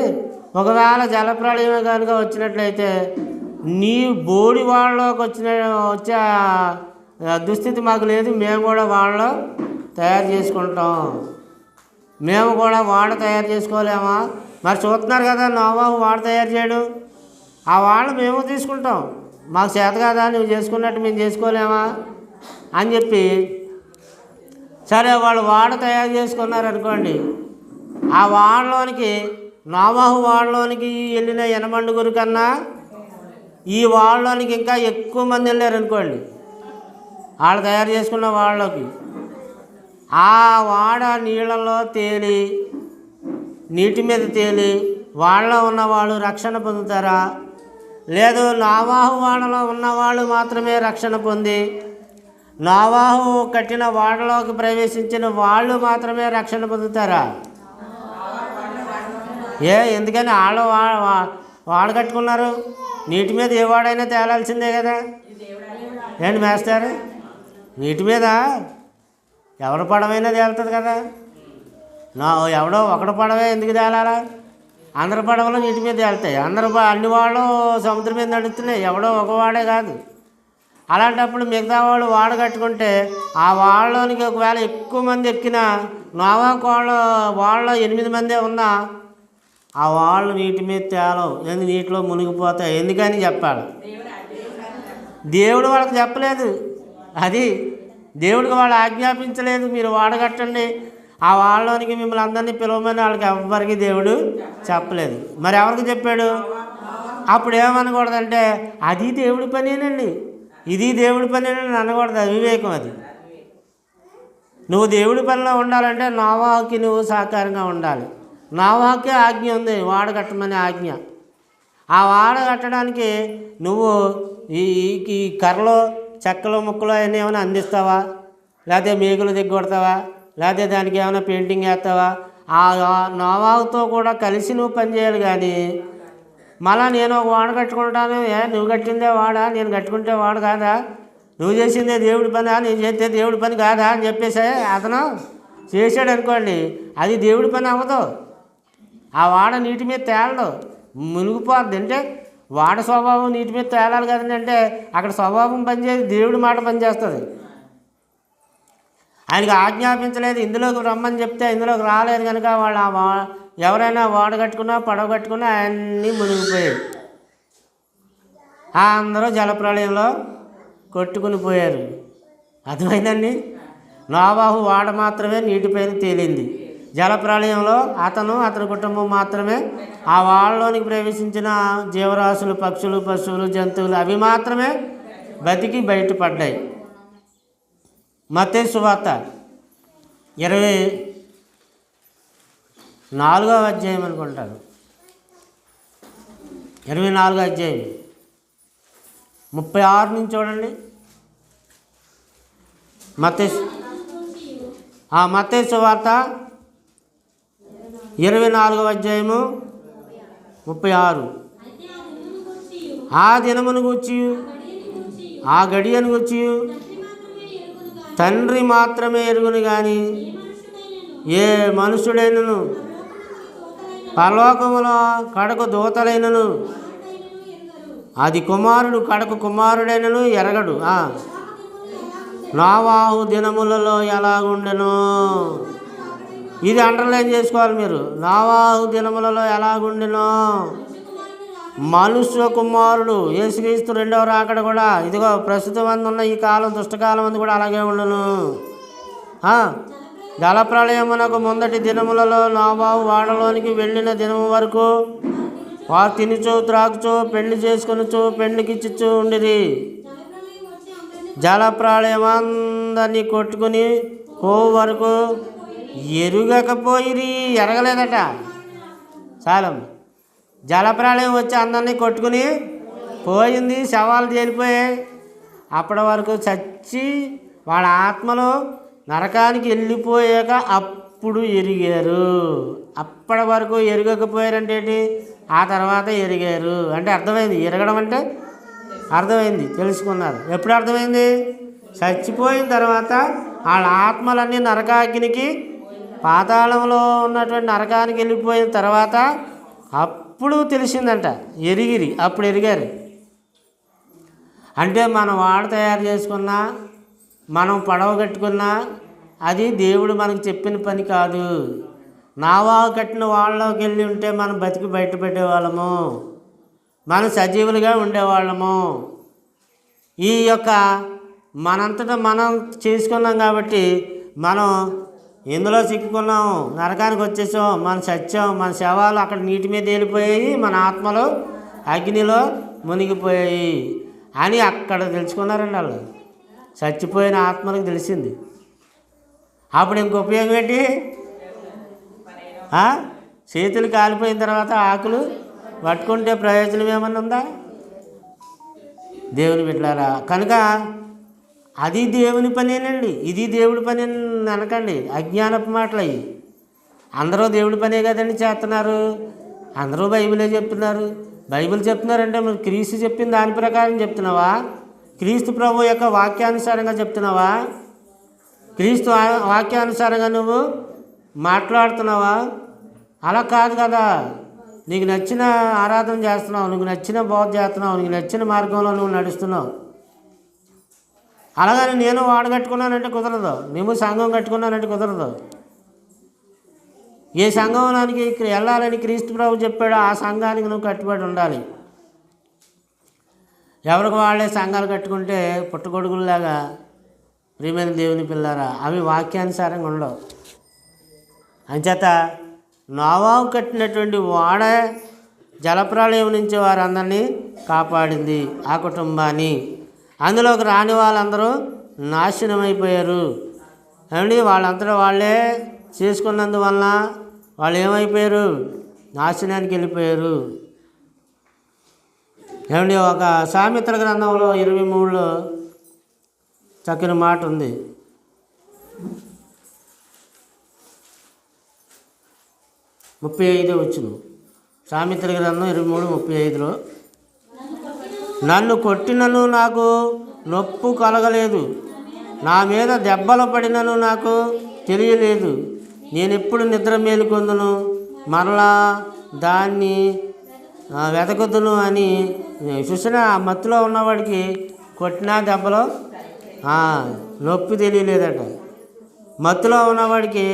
ఒకవేళ జలప్రళయం కనుక వచ్చినట్లయితే నీ బోడి వాళ్ళలోకి వచ్చే దుస్థితి మాకు లేదు, మేము కూడా వాళ్ళలో తయారు చేసుకుంటాం. మేము కూడా వాడ తయారు చేసుకోలేమా? మరి చూస్తున్నారు కదా, నోవాహు వాడ తయారు చేయడు. ఆ వాడ మేము తీసుకుంటాం, మాకు చేత కదా, నువ్వు చేసుకున్నట్టు మేము చేసుకోలేమా అని చెప్పి, సరే వాళ్ళు వాడ తయారు చేసుకున్నారు అనుకోండి. ఆ వాడలోనికి, నోవాహు వాడలోనికి వెళ్ళిన ఎనమండుగురు కన్నా ఈ వాళ్ళలోనికి ఇంకా ఎక్కువ మంది వెళ్ళారు అనుకోండి. వాళ్ళు తయారు చేసుకున్న వాళ్ళలోకి ఆ వాడ నీళ్ళలో తేలి, నీటి మీద తేలి వాళ్ళలో ఉన్నవాళ్ళు రక్షణ పొందుతారా? లేదు నోవాహు వాడలో ఉన్నవాళ్ళు మాత్రమే రక్షణ పొంది, నోవాహు కట్టిన వాడలోకి ప్రవేశించిన వాళ్ళు మాత్రమే రక్షణ పొందుతారా? ఎందుకని వాళ్ళు వాడ కట్టుకున్నారు, నీటి మీద ఏ వాడైనా తేలాల్సిందే కదా. ఏంటి మేస్తారు, నీటి మీద ఎవరి పడవైనా తేలుతుంది కదా. ఎవడో ఒకటి పడవే ఎందుకు తేలాలా? అందరి పడవలు నీటి మీద తేలుతాయి. అన్ని వాళ్ళు సముద్రం మీద నడుస్తున్నాయి, ఎవడో ఒక వాడే కాదు. అలాంటప్పుడు మిగతా వాళ్ళు వాడ కట్టుకుంటే ఆ వాళ్ళలోనికి ఒకవేళ ఎక్కువ మంది ఎక్కినా, నోవాహు వాళ్ళలో 8 మందే ఉన్నా ఆ వాళ్ళు నీటి మీద తేలవు, నీటిలో మునిగిపోతాయి. ఎందుకని చెప్పాలి? దేవుడు వాళ్ళకి చెప్పలేదు, అది దేవుడికి వాళ్ళు ఆజ్ఞాపించలేదు, మీరు వాడగట్టండి ఆ వాళ్ళలోనికి మిమ్మల్ని అందరినీ పిలవమని వాళ్ళకి ఎవ్వరికి దేవుడు చెప్పలేదు. మరి ఎవరికి చెప్పాడు? అప్పుడు ఏమనకూడదంటే అది దేవుడి పనేనండి, ఇది దేవుడి పనేనని అనకూడదు, అవివేకం అది. నువ్వు దేవుడి పనిలో ఉండాలంటే నోవాహుకి నువ్వు సహకారంగా ఉండాలి. నోవాహుకే ఆజ్ఞ ఉంది వాడ కట్టమనే ఆజ్ఞ. ఆ వాడ కట్టడానికి నువ్వు ఈ కర్రలు చెక్కలు ముక్కలు అవన్నీ ఏమైనా అందిస్తావా? లేకపోతే మేకులు దిగ్గొడతావా? లేకపోతే దానికి ఏమైనా పెయింటింగ్ వేస్తావా? ఆ నోవాహుతో కూడా కలిసి నువ్వు పనిచేయాలి. కానీ మళ్ళా నేను ఒక వాడ కట్టుకుంటాను, నువ్వు కట్టిందే వాడా, నేను కట్టుకుంటే వాడు కాదా, నువ్వు చేసిందే దేవుడి పని, నేను చేస్తే దేవుడి పని కాదా అని చెప్పేసి అతను చేశాడు అనుకోండి, అది దేవుడి పని అవ్వదు. ఆ వాడ నీటి మీద తేలడు, మునిగిపోద్ది. అంటే వాడ స్వభావం నీటి మీద తేలాలి కదండి. అంటే అక్కడ స్వభావం పనిచేసి దేవుడి మాట పనిచేస్తుంది. ఆయనకి ఆజ్ఞాపించలేదు, ఇందులోకి రమ్మని చెప్తే ఇందులోకి రాలేదు కనుక వాళ్ళు ఎవరైనా వాడ కట్టుకున్నా పడవ కట్టుకున్నా అన్నీ మునిగిపోయాయి. అందరూ జలప్రళయంలో కొట్టుకుని పోయారు. అర్థమైందండి? నోవాహు వాడ మాత్రమే నీటిపైన తేలింది. జలప్రళయంలో అతని కుటుంబం మాత్రమే, ఆ వాళ్ళలోనికి ప్రవేశించిన జీవరాశులు, పక్షులు, పశువులు, జంతువులు అవి మాత్రమే బతికి బయటపడ్డాయి. మత్తయి సువార్త 24వ అధ్యాయం అనుకుంటారు, 24వ అధ్యాయం 36 నుంచి చూడండి. మత్తయి సువార్త 24వ అధ్యాయము 36. ఆ దినమును గూర్చి, ఆ గడియను గూర్చి తండ్రి మాత్రమే ఎరుగును కానీ ఏ మనుషుడైనను, పరలోకములో కడకు దూతలైనను, అది కుమారుడు కడకు కుమారుడైనను ఎరగడు. నోవాహు దినములలో ఎలాగుండెను, ఇది అండర్లైన్ చేసుకోవాలి మీరు. నోవాహు దినములలో ఎలాగుండెను, మనుష్య కుమారుడు యేసుక్రీస్తు 2వ రాకడ కూడా ఇదిగో ప్రస్తుతం ఉన్న ఈ కాలం దుష్టకాలం అందు కూడా అలాగే ఉండను. జలప్రళయమునకు ముందటి దినములలో నోవాహు వాడలోనికి వెళ్ళిన దినము వరకు వారు తినుచు త్రాగుచు పెళ్లి చేసుకొనుచు పెళ్లికిచ్చుచు ఉండిరి. జలప్రళయమందరినీ కొట్టుకుని కోవు వరకు ఎరుగకపోయిరి, ఎరగలేదట. చాలం జలప్రళయం వచ్చి అందరినీ కొట్టుకుని పోయింది, శవాలు తేలిపోయాయి. అప్పటి వరకు చచ్చి వాళ్ళ ఆత్మలు నరకానికి వెళ్ళిపోయాక అప్పుడు ఎరిగారు. అప్పటి వరకు ఎరగకపోయారంటే ఏంటి? ఆ తర్వాత ఎరిగారు అంటే అర్థమైంది. ఎరగడం అంటే అర్థమైంది, తెలుసుకున్నారు. ఎప్పుడు అర్థమైంది? చచ్చిపోయిన తర్వాత వాళ్ళ ఆత్మలన్నీ నరకాగ్నికి, పాతాళంలో ఉన్నటువంటి నరకానికి వెళ్ళిపోయిన తర్వాత అప్పుడు తెలిసిందంట, ఎరిగిరి, అప్పుడు ఎరిగారు. అంటే మనం వాడ తయారు చేసుకున్నా, మనం పడవ కట్టుకున్నా అది దేవుడు మనకు చెప్పిన పని కాదు. నావాగు కట్టిన వాళ్ళకి వెళ్ళి ఉంటే మనం బతికి బయటపెట్టేవాళ్ళము, మనం సజీవులుగా ఉండేవాళ్ళము. ఈ యొక్క మనంతటా మనం చేసుకున్నాం కాబట్టి మనం ఇందులో చిక్కుకున్నాం, నరకానికి వచ్చేసాం, మన సత్యం, మన శవాలు అక్కడ నీటి మీద వెళ్ళిపోయాయి, మన ఆత్మలు అగ్నిలో మునిగిపోయాయి అని అక్కడ తెలుసుకున్నారండి. వాళ్ళు చచ్చిపోయిన ఆత్మలకు తెలిసింది. అప్పుడు ఇంక ఉపయోగం ఏంటి? చేతులు కాలిపోయిన తర్వాత ఆకులు పట్టుకుంటే ప్రయోజనం ఏమన్నా ఉందా? దేవుని బిడ్డలారా, కనుక అది దేవుని పనేనండి, ఇది దేవుడి పని అనకండి. అజ్ఞానపు మాటలు అవి. అందరూ దేవుడి పనే కదండి చేస్తున్నారు, అందరూ బైబిలే చెప్తున్నారు. బైబిల్ చెప్తున్నారంటే మరి క్రీస్తు చెప్పిన దాని ప్రకారం చెప్తున్నావా? క్రీస్తు ప్రభు యొక్క వాక్యానుసారంగా చెప్తున్నావా? క్రీస్తు వాక్యానుసారంగా నువ్వు మాట్లాడుతున్నావా? అలా కాదు కదా. నీకు నచ్చిన ఆరాధన చేస్తున్నావు, నీకు నచ్చిన బోధ చేస్తున్నావు, నీకు నచ్చిన మార్గంలో నువ్వు నడుస్తున్నావు. అలాగని నేను వాడు కట్టుకున్నానంటే కుదరదు, నువ్వు సంఘం కట్టుకున్నానంటే కుదరదు. ఏ సంఘంలోనికి వెళ్ళాలని క్రీస్తు ప్రభు చెప్పాడో ఆ సంఘానికి నువ్వు కట్టుబడి ఉండాలి. ఎవరికి వాళ్ళే సంఘాలు కట్టుకుంటే పుట్టగొడుగుల్లాగా, ప్రియమైన దేవుని పిల్లారా, అవి వాక్యానుసారంగా ఉండవు. అంచేత నోవాహు కట్టినటువంటి ఓడ జలప్రళయం నుంచి వారందరినీ కాపాడింది, ఆ కుటుంబాన్ని. అందులోకి రాని వాళ్ళందరూ నాశనం అయిపోయారు ఏమండి. వాళ్ళంతటా వాళ్ళే చేసుకున్నందువలన వాళ్ళు ఏమైపోయారు? నాశనానికి వెళ్ళిపోయారు ఏమండి. ఒక సామెతల గ్రంథంలో 23లో చక్కని మాట ఉంది. ముప్పై 35 వచ్చును. సామెతల గ్రంథం 23:35లో, నన్ను కొట్టినను నాకు నొప్పు కలగలేదు, నా మీద దెబ్బలు పడినను నాకు తెలియలేదు, నేనెప్పుడు నిద్ర మేలుకొందును, మరలా దాన్ని వెతకుదును అని. చూసిన మత్తులో ఉన్నవాడికి కొట్టినా దెబ్బలు నొప్పి తెలియలేదట. మత్తులో ఉన్నవాడికి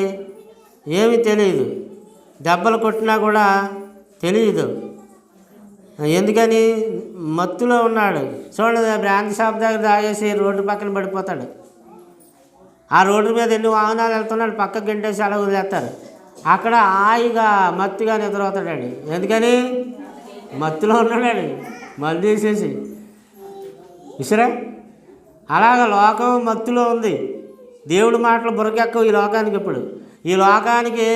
ఏమీ తెలియదు, దెబ్బలు కొట్టినా కూడా తెలియదు. ఎందుకని? మత్తులో ఉన్నాడు. చూడండి, బ్రాంతి షాప్ దగ్గర తాగేసి రోడ్డు పక్కన పడిపోతాడు. ఆ రోడ్డు మీద ఎన్ని వాహనాలు వెళ్తున్నాడు, పక్కకు గంటేసి అలా వదిలేస్తారు. అక్కడ హాయిగా మత్తుగా నిద్రపోతాడండి. ఎందుకని? మత్తులో ఉన్నాడండి, మందు వేసేసి. ఇసరా అలాగ లోకం మత్తులో ఉంది. దేవుడి మాటలు బురకెక్కవు ఈ లోకానికి. ఇప్పుడు ఈ లోకానికి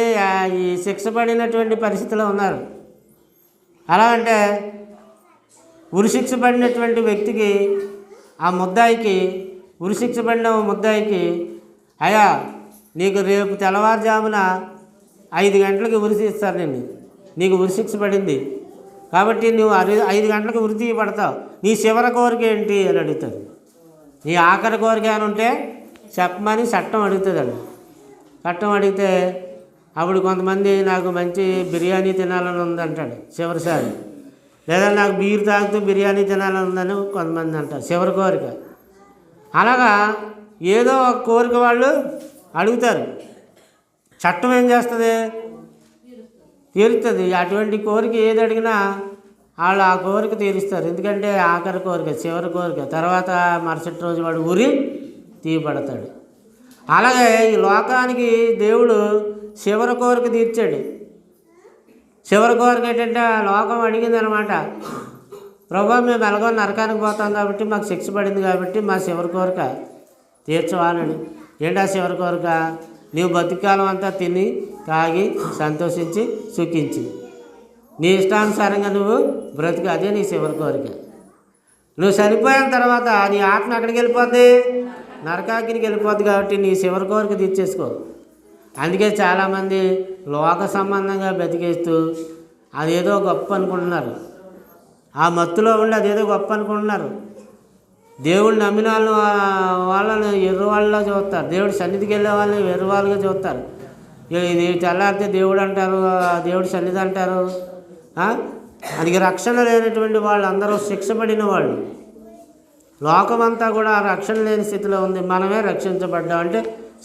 ఈ శిక్ష పడినటువంటి పరిస్థితిలో ఉన్నారు. అలాగంటే ఉరిశిక్ష పడినటువంటి వ్యక్తికి, ఆ ముద్దాయికి, ఉరిశిక్ష పడిన ముద్దాయికి, అయ్యా నీకు రేపు తెల్లవారుజామున 5 గంటలకు ఉరి తీస్తారు, నీకు ఉరిశిక్ష పడింది కాబట్టి నువ్వు 5 గంటలకు ఉరి తీయబడతావు, నీ చివరి కోరిక ఏంటి అని అడుగుతాడు. నీ ఆఖరి కోరిక అని ఉంటే చెప్పమని చట్టం అడుగుతుందండి. చట్టం అడిగితే అప్పుడు కొంతమంది నాకు మంచి బిర్యానీ తినాలని ఉందంటాడు చివరిసారి, లేదా నాకు బీరు తాగుతూ బిర్యానీ తినాలని ఉందని కొంతమంది అంటారు చివరి కోరిక. అలాగా ఏదో ఒక కోరిక వాళ్ళు అడుగుతారు. చట్టం ఏం చేస్తుంది? తీరుస్తుంది. అటువంటి కోరిక ఏది అడిగినా వాళ్ళు ఆ కోరిక తీరుస్తారు. ఎందుకంటే ఆఖరి కోరిక, చివరి కోరిక. తర్వాత మరుసటి రోజు వాడు ఉరి తీయబడతాడు. అలాగే ఈ లోకానికి దేవుడు చివరి కోరిక తీర్చాడు. చివరి కోరిక ఏంటంటే లోకం అడిగింది అనమాట, ప్రభా మేము ఎలాగో నరకానికి పోతాం కాబట్టి, మాకు శిక్ష పడింది కాబట్టి మా చివరి కోరిక తీర్చవాలని. ఏంటా చివరి కోరిక? నీవు బతుకాలం అంతా తిని తాగి సంతోషించి సుఖించి నీ ఇష్టానుసారంగా నువ్వు బ్రతుకు, అదే నీ చివరి కోరిక. నువ్వు చనిపోయిన తర్వాత నీ ఆత్మ ఎక్కడికి వెళ్ళిపోద్ది? నరకాగ్నికి వెళ్ళిపోద్ది. కాబట్టి నీ చివరి కోరిక తీర్చేసుకో. అందుకే చాలామంది లోక సంబంధంగా బతికేస్తూ అదేదో గొప్ప అనుకుంటున్నారు. ఆ మత్తులో ఉండి అదేదో గొప్ప అనుకుంటున్నారు. దేవుడిని నమ్మిన వాళ్ళని ఎర్రవాళ్ళలా చూస్తారు, దేవుడి సన్నిధికి వెళ్ళే వాళ్ళని ఎర్రవాళ్ళుగా చూస్తారు. ఇది తెల్లారితే దేవుడు అంటారు, దేవుడి సన్నిధి అంటారు. అందుకే రక్షణ లేనటువంటి వాళ్ళు అందరూ శిక్ష పడిన వాళ్ళు. లోకమంతా కూడా రక్షణ లేని స్థితిలో ఉంది. మనమే రక్షించబడ్డాం, అంటే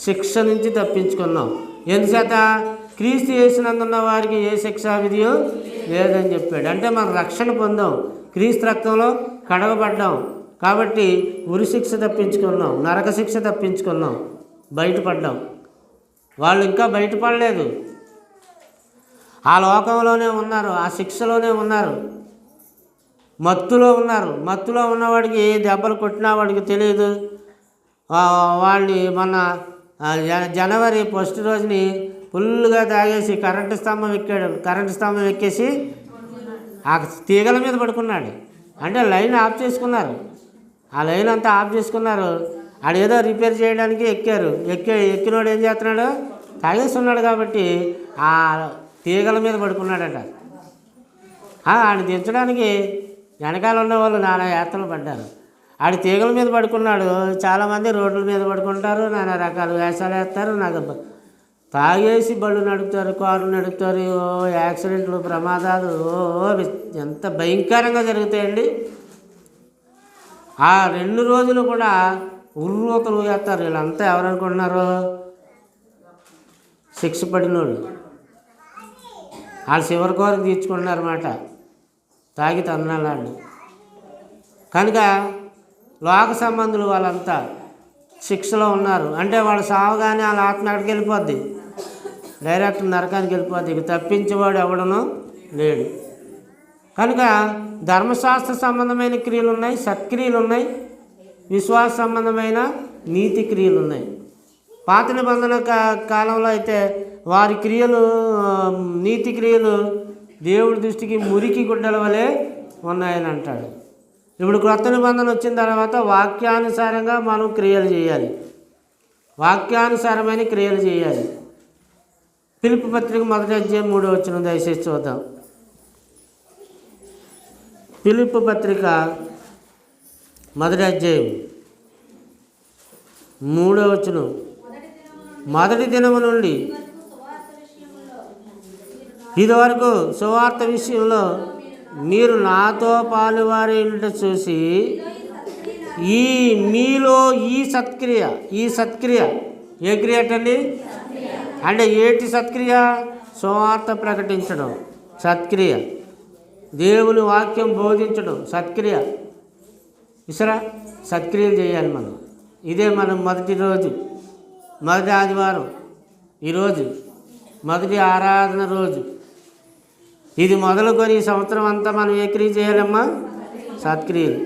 శిక్ష నుంచి తప్పించుకున్నాం. ఎందుచేత? క్రీస్తు యేసునందున్న వారికి ఏ శిక్షా విధియో లేదని చెప్పాడు. అంటే మనం రక్షణ పొందాం, క్రీస్తు రక్తంలో కడగబడ్డాం కాబట్టి ఉరి శిక్ష తప్పించుకున్నాం, నరక శిక్ష తప్పించుకున్నాం, బయటపడ్డాం. వాళ్ళు ఇంకా బయటపడలేదు, ఆ లోకంలోనే ఉన్నారు, ఆ శిక్షలోనే ఉన్నారు, మత్తులో ఉన్నారు. మత్తులో ఉన్నవాడికి దెబ్బలు కొట్టినా వాడికి తెలియదు. వాళ్ళని మొన్న జనవరి 1 రోజుని ఫుల్గా తాగేసి కరెంటు స్తంభం ఎక్కేసి ఆ తీగల మీద పడుకున్నాడు. అంటే లైన్ ఆఫ్ చేసుకున్నారు, ఆ లైన్ అంతా ఆఫ్ చేసుకున్నారు. ఆడేదో రిపేర్ చేయడానికి ఎక్కినోడు ఏం చేస్తున్నాడు, తాగేసి ఉన్నాడు కాబట్టి ఆ తీగల మీద పడుకున్నాడట. ఆడిని దించడానికి వెనకాల ఉన్న వాళ్ళు నానా యాత్రలు పడ్డారు. ఆడి తీగల మీద పడుకున్నాడు. చాలామంది రోడ్ల మీద పడుకుంటారు, నానా రకాల వేషాలు వేస్తారు, నాకు తాగేసి బళ్ళు నడుపుతారు, కార్లు నడుపుతారు, యాక్సిడెంట్లు, ప్రమాదాలు ఎంత భయంకరంగా జరుగుతాయండి. ఆ 2 రోజులు కూడా ఉర్రూతలు వేస్తారు. వీళ్ళంతా ఎవరనుకుంటున్నారు, శిక్ష పడినోళ్ళు. వాళ్ళు చివరి కోరిక తీర్చుకుంటున్నారన్నమాట, తాగి తన్నాళ్ళు. కనుక లోక సంబంధులు వాళ్ళంతా శిక్షలో ఉన్నారు. అంటే వాళ్ళు సావగానే వాళ్ళ ఆత్మ ఎక్కడికి వెళ్ళిపోద్ది, డైరెక్ట్ నరకానికి వెళ్ళిపోద్ది. ఇక తప్పించేవాడు ఎవడనో లేడు. కనుక ధర్మశాస్త్ర సంబంధమైన క్రియలు ఉన్నాయి, సత్క్రియలు ఉన్నాయి, విశ్వాస సంబంధమైన నీతి క్రియలు ఉన్నాయి. పాత నిబంధన కాలంలో అయితే వారి క్రియలు, నీతి క్రియలు దేవుడి దృష్టికి మురికి గుడ్డల వలె ఉన్నాయని అంటాడు. ఇప్పుడు క్రొత్త నిబంధన వచ్చిన తర్వాత వాక్యానుసారంగా మనం క్రియలు చేయాలి, వాక్యానుసారమైన క్రియలు చేయాలి. ఫిలిప్పీ పత్రిక 1వ అధ్యాయం 3వ వచనం దయచేసి చూద్దాం. ఫిలిప్పీ పత్రిక 1వ అధ్యాయం 3వ వచనం. మొదటి దినము నుండి ఇదివరకు సువార్త విషయంలో మీరు నాతో పాలువారేంట చూసి మీలో ఈ సత్క్రియ ఏ క్రియ అండి అంటే ఏటి సత్క్రియ? సువార్త ప్రకటించడం సత్క్రియ, దేవుని వాక్యం బోధించడం సత్క్రియ. ఇసరా సత్క్రియలు చేయాలి మనం. ఇదే మనం మొదటి ఆదివారం, ఈరోజు మొదటి ఆరాధన రోజు. ఇది మొదలుకొని ఈ సంవత్సరం అంతా మనం ఏ క్రియ చేయాలమ్మా? సత్క్రియలు.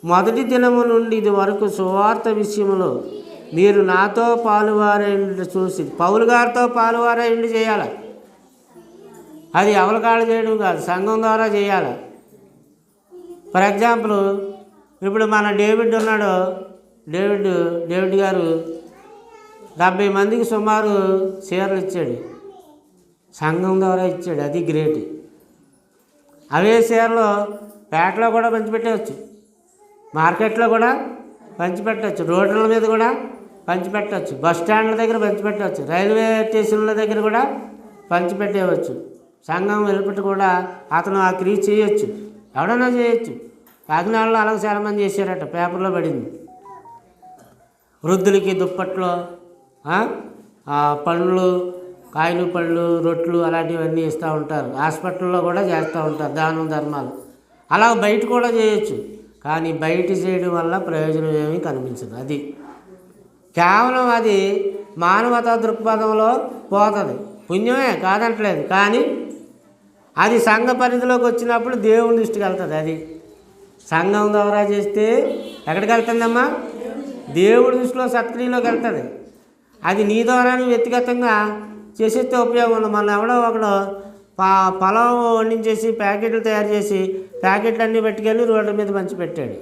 మొదటి దినము నుండి ఇది వరకు సువార్త విషయంలో మీరు నాతో పాలువారైండి చూసి, పౌలు గారితో పాలువారైండి చేయాలి. అది ఎవరికాళ్ళు చేయడం కాదు, సంఘం ద్వారా చేయాలి. ఫర్ ఎగ్జాంపుల్ ఇప్పుడు మన డేవిడ్ ఉన్నాడు, డేవిడ్ గారు 70 మందికి సుమారు చీరలు ఇచ్చాడు, సంఘం ద్వారా ఇచ్చాడు. అది గ్రేట్. అవే చీరలు పేటలో కూడా పంచిపెట్టవచ్చు, మార్కెట్లో కూడా పంచిపెట్టవచ్చు, రోడ్ల మీద కూడా పంచిపెట్టవచ్చు, బస్ స్టాండ్ల దగ్గర పంచిపెట్టవచ్చు, రైల్వే స్టేషన్ల దగ్గర కూడా పంచిపెట్టేయవచ్చు. సంఘం వెలుపటి కూడా అతను ఆ క్రియ చేయొచ్చు, ఎవడన్నా చేయొచ్చు. కాకినాడలో అలాగే చాలామంది చేశారట, పేపర్లో పడింది. వృద్ధులకి దుప్పట్లో పండ్లు, కాయలు, పళ్ళు, రొట్లు అలాంటివన్నీ ఇస్తూ ఉంటారు. హాస్పిటల్లో కూడా చేస్తూ ఉంటారు దానం ధర్మాలు. అలా బయట కూడా చేయొచ్చు, కానీ బయట చేయడం వల్ల ప్రయోజనం ఏమీ కనిపించదు. అది కేవలం అది మానవతా దృక్పథంలో పోతుంది. పుణ్యమే కాదంటలేదు, కానీ అది సంఘ పరిధిలోకి వచ్చినప్పుడు దేవుని దృష్టికి వెళ్తుంది. అది సంఘం ద్వారా చేస్తే ఎక్కడికి వెళ్తుందమ్మా? దేవుడి దృష్టిలో సత్క్రియలోకి వెళ్తుంది. అది నీ ద్వారా వ్యక్తిగతంగా చేసేస్తే ఉపయోగం ఉంది. మన ఎవడో ఒకడు పొలం వండించేసి ప్యాకెట్లు తయారు చేసి ప్యాకెట్లు అన్నీ పెట్టుకెళ్ళి రోడ్ల మీద పంచిపెట్టాడు,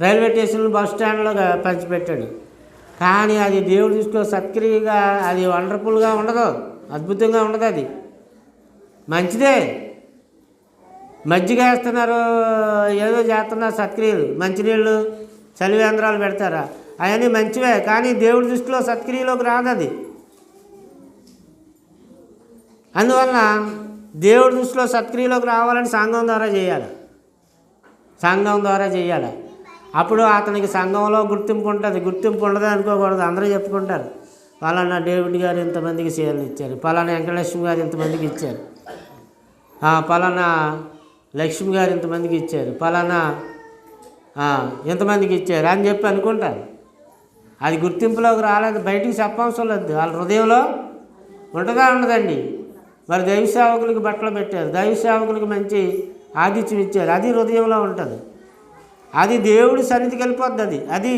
రైల్వే స్టేషన్లు, బస్ స్టాండ్లో పంచిపెట్టాడు. కానీ అది దేవుడి దృష్టిలో సత్క్రియగా, అది వండర్ఫుల్గా ఉండదు, అద్భుతంగా ఉండదు. అది మంచిదే. మజ్జిగ వేస్తున్నారు, ఏదో చేస్తున్నారు సత్క్రియలు, మంచినీళ్ళు, చలివేంద్రాలు పెడతారా, అవన్నీ మంచివే. కానీ దేవుడి దృష్టిలో సత్క్రియలోకి రాదు అది. అందువలన దేవుడి దృష్టిలో సత్క్రియలోకి రావాలని సంఘం ద్వారా చేయాలి. అప్పుడు అతనికి సంఘంలో గుర్తింపు ఉంటుంది. గుర్తింపు ఉండదు అనుకోకూడదు, అందరూ చెప్పుకుంటారు. పలానా డేవిడ్ గారు ఇంతమందికి చీరలు ఇచ్చారు, పలానా వెంకటలక్ష్మి గారు ఇంతమందికి ఇచ్చారు, పలానా లక్ష్మి గారు ఇంతమందికి ఇచ్చారు, పలానా ఇంతమందికి ఇచ్చారు అని చెప్పి అనుకుంటారు. అది గుర్తింపులోకి రాలేదు, బయటికి చెప్పవసరం లేదు. వాళ్ళ హృదయంలో ఉంటుందా ఉండదండి. మరి దైవ సేవకులకి బట్టలు పెట్టారు, దైవ సేవకులకి మంచి ఆతిథ్యం ఇచ్చారు, అది హృదయంలో ఉంటుంది. అది దేవుడి సన్నిధికి వెళ్ళిపోద్ది. అది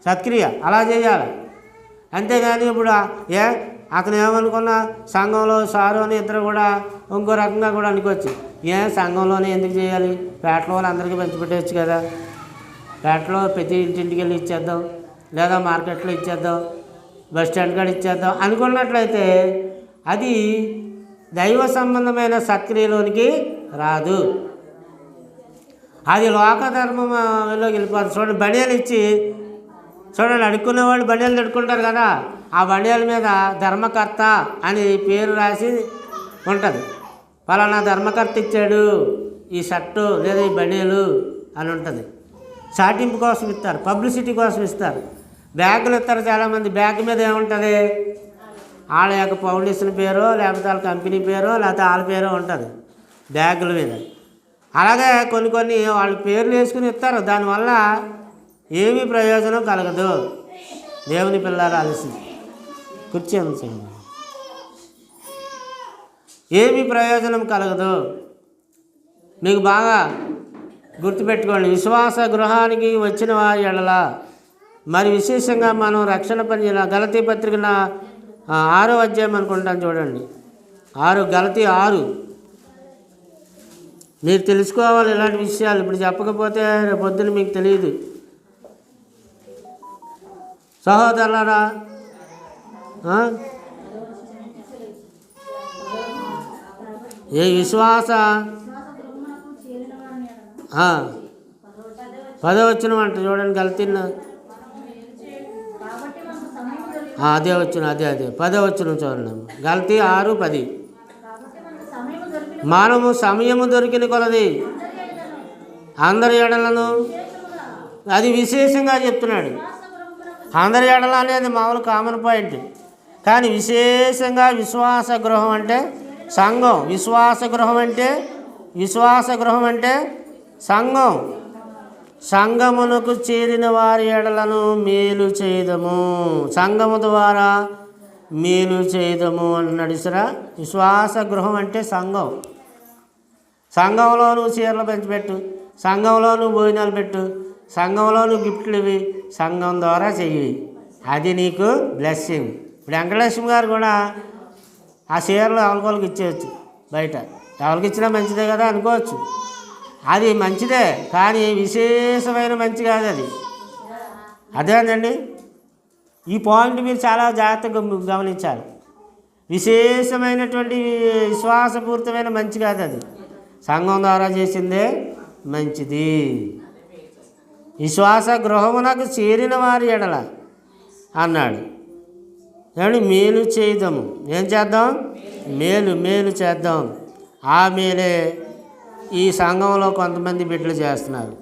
సత్క్రియ, అలా చేయాలి. అంతేగాని ఇప్పుడు అతను ఏమనుకున్నా సంఘంలో సారు అని ఇద్దరు కూడా ఇంకో రకంగా కూడా అనుకోవచ్చు. సంఘంలోనే ఎందుకు చేయాలి, పేటలో వాళ్ళు అందరికీ పంచిపెట్టవచ్చు కదా, పేటలో ప్రతి ఇంటింటికి వెళ్ళి ఇచ్చేద్దాం, లేదా మార్కెట్లో ఇచ్చేద్దాం, బస్ స్టాండ్ కాడ ఇచ్చేద్దాం అనుకున్నట్లయితే అది దైవ సంబంధమైన సత్క్రియలోనికి రాదు. అది లోక ధర్మంలోకి వెళ్ళిపోతుంది. చూడండి, బడియాలు ఇచ్చి చూడండి, అడుక్కునే వాళ్ళు బడియాలు తడుకుంటారు కదా, ఆ బడియాల మీద ధర్మకర్త అని పేరు రాసి ఉంటుంది. పలానా ధర్మకర్త ఇచ్చాడు ఈ షర్టు లేదా ఈ బడియాలు అని ఉంటుంది. చాటింపు కోసం ఇస్తారు, పబ్లిసిటీ కోసం ఇస్తారు. బ్యాగులు ఇస్తారు చాలామంది, బ్యాగ్ మీద ఏముంటుంది, వాళ్ళ యొక్క ఫౌండేషన్ పేరో లేకపోతే వాళ్ళ కంపెనీ పేరో లేకపోతే వాళ్ళ పేరో ఉంటుంది బ్యాగుల మీద. అలాగే కొన్ని వాళ్ళ పేర్లు వేసుకుని ఇస్తారు, దానివల్ల ఏమీ ప్రయోజనం కలగదు. దేవుని పిల్లలు అలసి కూర్చొని ఏమీ ప్రయోజనం కలగదు. మీకు బాగా గుర్తుపెట్టుకోండి, విశ్వాస గృహానికి వచ్చిన వారి ఎడల, మరి విశేషంగా మనం రక్షణ పని చేయాలి. గలతీ పత్రిక 6వ అధ్యాయం అనుకుంటాను చూడండి, 6 గలతీ 6. మీరు తెలుసుకోవాలి ఇలాంటి విషయాలు. ఇప్పుడు చెప్పకపోతే రేపు పొద్దున మీకు తెలియదు. సహోదరులారా, ఏ విశ్వాస 10వ వచనం అంట చూడండి, గలతీన అదే వచ్చిన అదే 10వ వచనం చూడండి, గలతీ 6:10. మనము సమయము దొరికిన కొలది అందరి ఎడలను, అది విశేషంగా చెప్తున్నాడు. అందరి ఎడల అనేది మామూలు కామన్ పాయింట్, కానీ విశేషంగా విశ్వాస గృహం అంటే సంఘం. విశ్వాస గృహం అంటే సంఘం. సంఘమునకు చేరిన వారి ఎడలను మేలు చేయదము, సంఘము ద్వారా మేలు చేయదము అన్నాడు. సరా, విశ్వాస గృహం అంటే సంఘం. సంఘంలో నువ్వు చీరలు పంచిపెట్టు, సంఘంలో నువ్వు భోజనాలు పెట్టు, సంఘంలో నువ్వు గిఫ్ట్లు ఇవి, సంఘం ద్వారా చెయ్యి, అది నీకు బ్లెస్సింగ్. ఇప్పుడు వెంకటలక్ష్మి గారు కూడా ఆ చీరలు ఎవరికొకరికి ఇచ్చేయచ్చు, బయట ఎవరికి ఇచ్చినా మంచిదే కదా అనుకోవచ్చు. అది మంచిదే, కానీ విశేషమైన మంచి కాదు అది. అదేనండి, ఈ పాయింట్ మీరు చాలా జాగ్రత్తగా గమనించాలి. విశేషమైనటువంటి విశ్వాసపూరితమైన మంచి కాదు అది, సంఘం ద్వారా చేసిందే మంచిది. విశ్వాస గృహమునకు చేరిన వారి ఎడల అన్నాడు. ఏమండి, మేలు చేద్దాము. ఏం చేద్దాం? మేలు చేద్దాం. ఆ మేలే ఈ సంఘంలో కొంతమంది బిడ్డలు చేస్తున్నారు.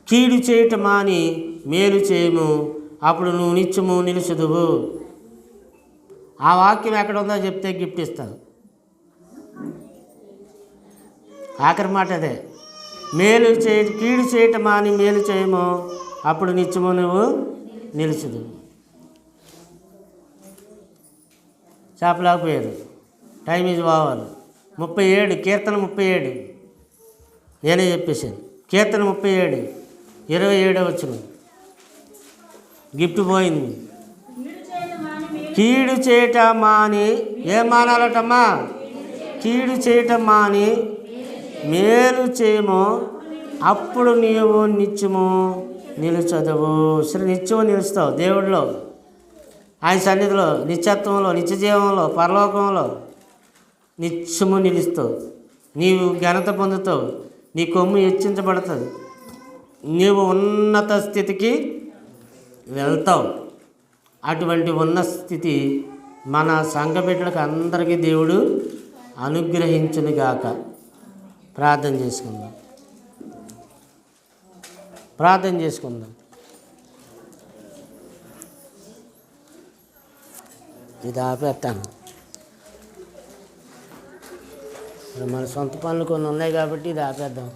కీడు చేయటం మాని మేలు చేయము, అప్పుడు నువ్వు నిత్యము నిలుచుదువు. ఆ వాక్యం ఎక్కడ ఉందో చెప్తే గిఫ్ట్ ఇస్తాను. ఆఖరి మాట అదే, కీడు చేయటం మాని మేలు చేయము, అప్పుడు నిత్యము నువ్వు నిలుచుదువు. చెప్పలేకపోయారు, టైం ఈజ్ ఓవర్. 37 కీర్తన 37 నేనే చెప్పేశాను. కీర్తన 37 27 వచనం, గిఫ్ట్ పోయింది. కీడు చేయటం మాని ఏం మానాలటమ్మా? కీడు చేయటం మాని మేలు చేయము, అప్పుడు నీవు నిత్యము నిలుచదువు. నిత్యము నిలుస్తావు దేవుడిలో, ఆయన సన్నిధిలో, నిత్యత్వంలో, నిత్య జీవంలో, పరలోకంలో నిత్యము నిలుస్తావు. నీవు ఘనత పొందుతావు, నీ కొమ్ము హెచ్చించబడుతుంది, నీవు ఉన్నత స్థితికి వెళ్తావు. అటువంటి ఉన్నత స్థితి మన సంఘ బిడ్డలకు అందరికీ దేవుడు అనుగ్రహించునుగాక. ప్రార్థన చేసుకుందాం. ఇది ఆపేస్తాను. మన సొంత పనులు కొన్ని ఉన్నాయి కాబట్టి ఇది ఆపేద్దాం.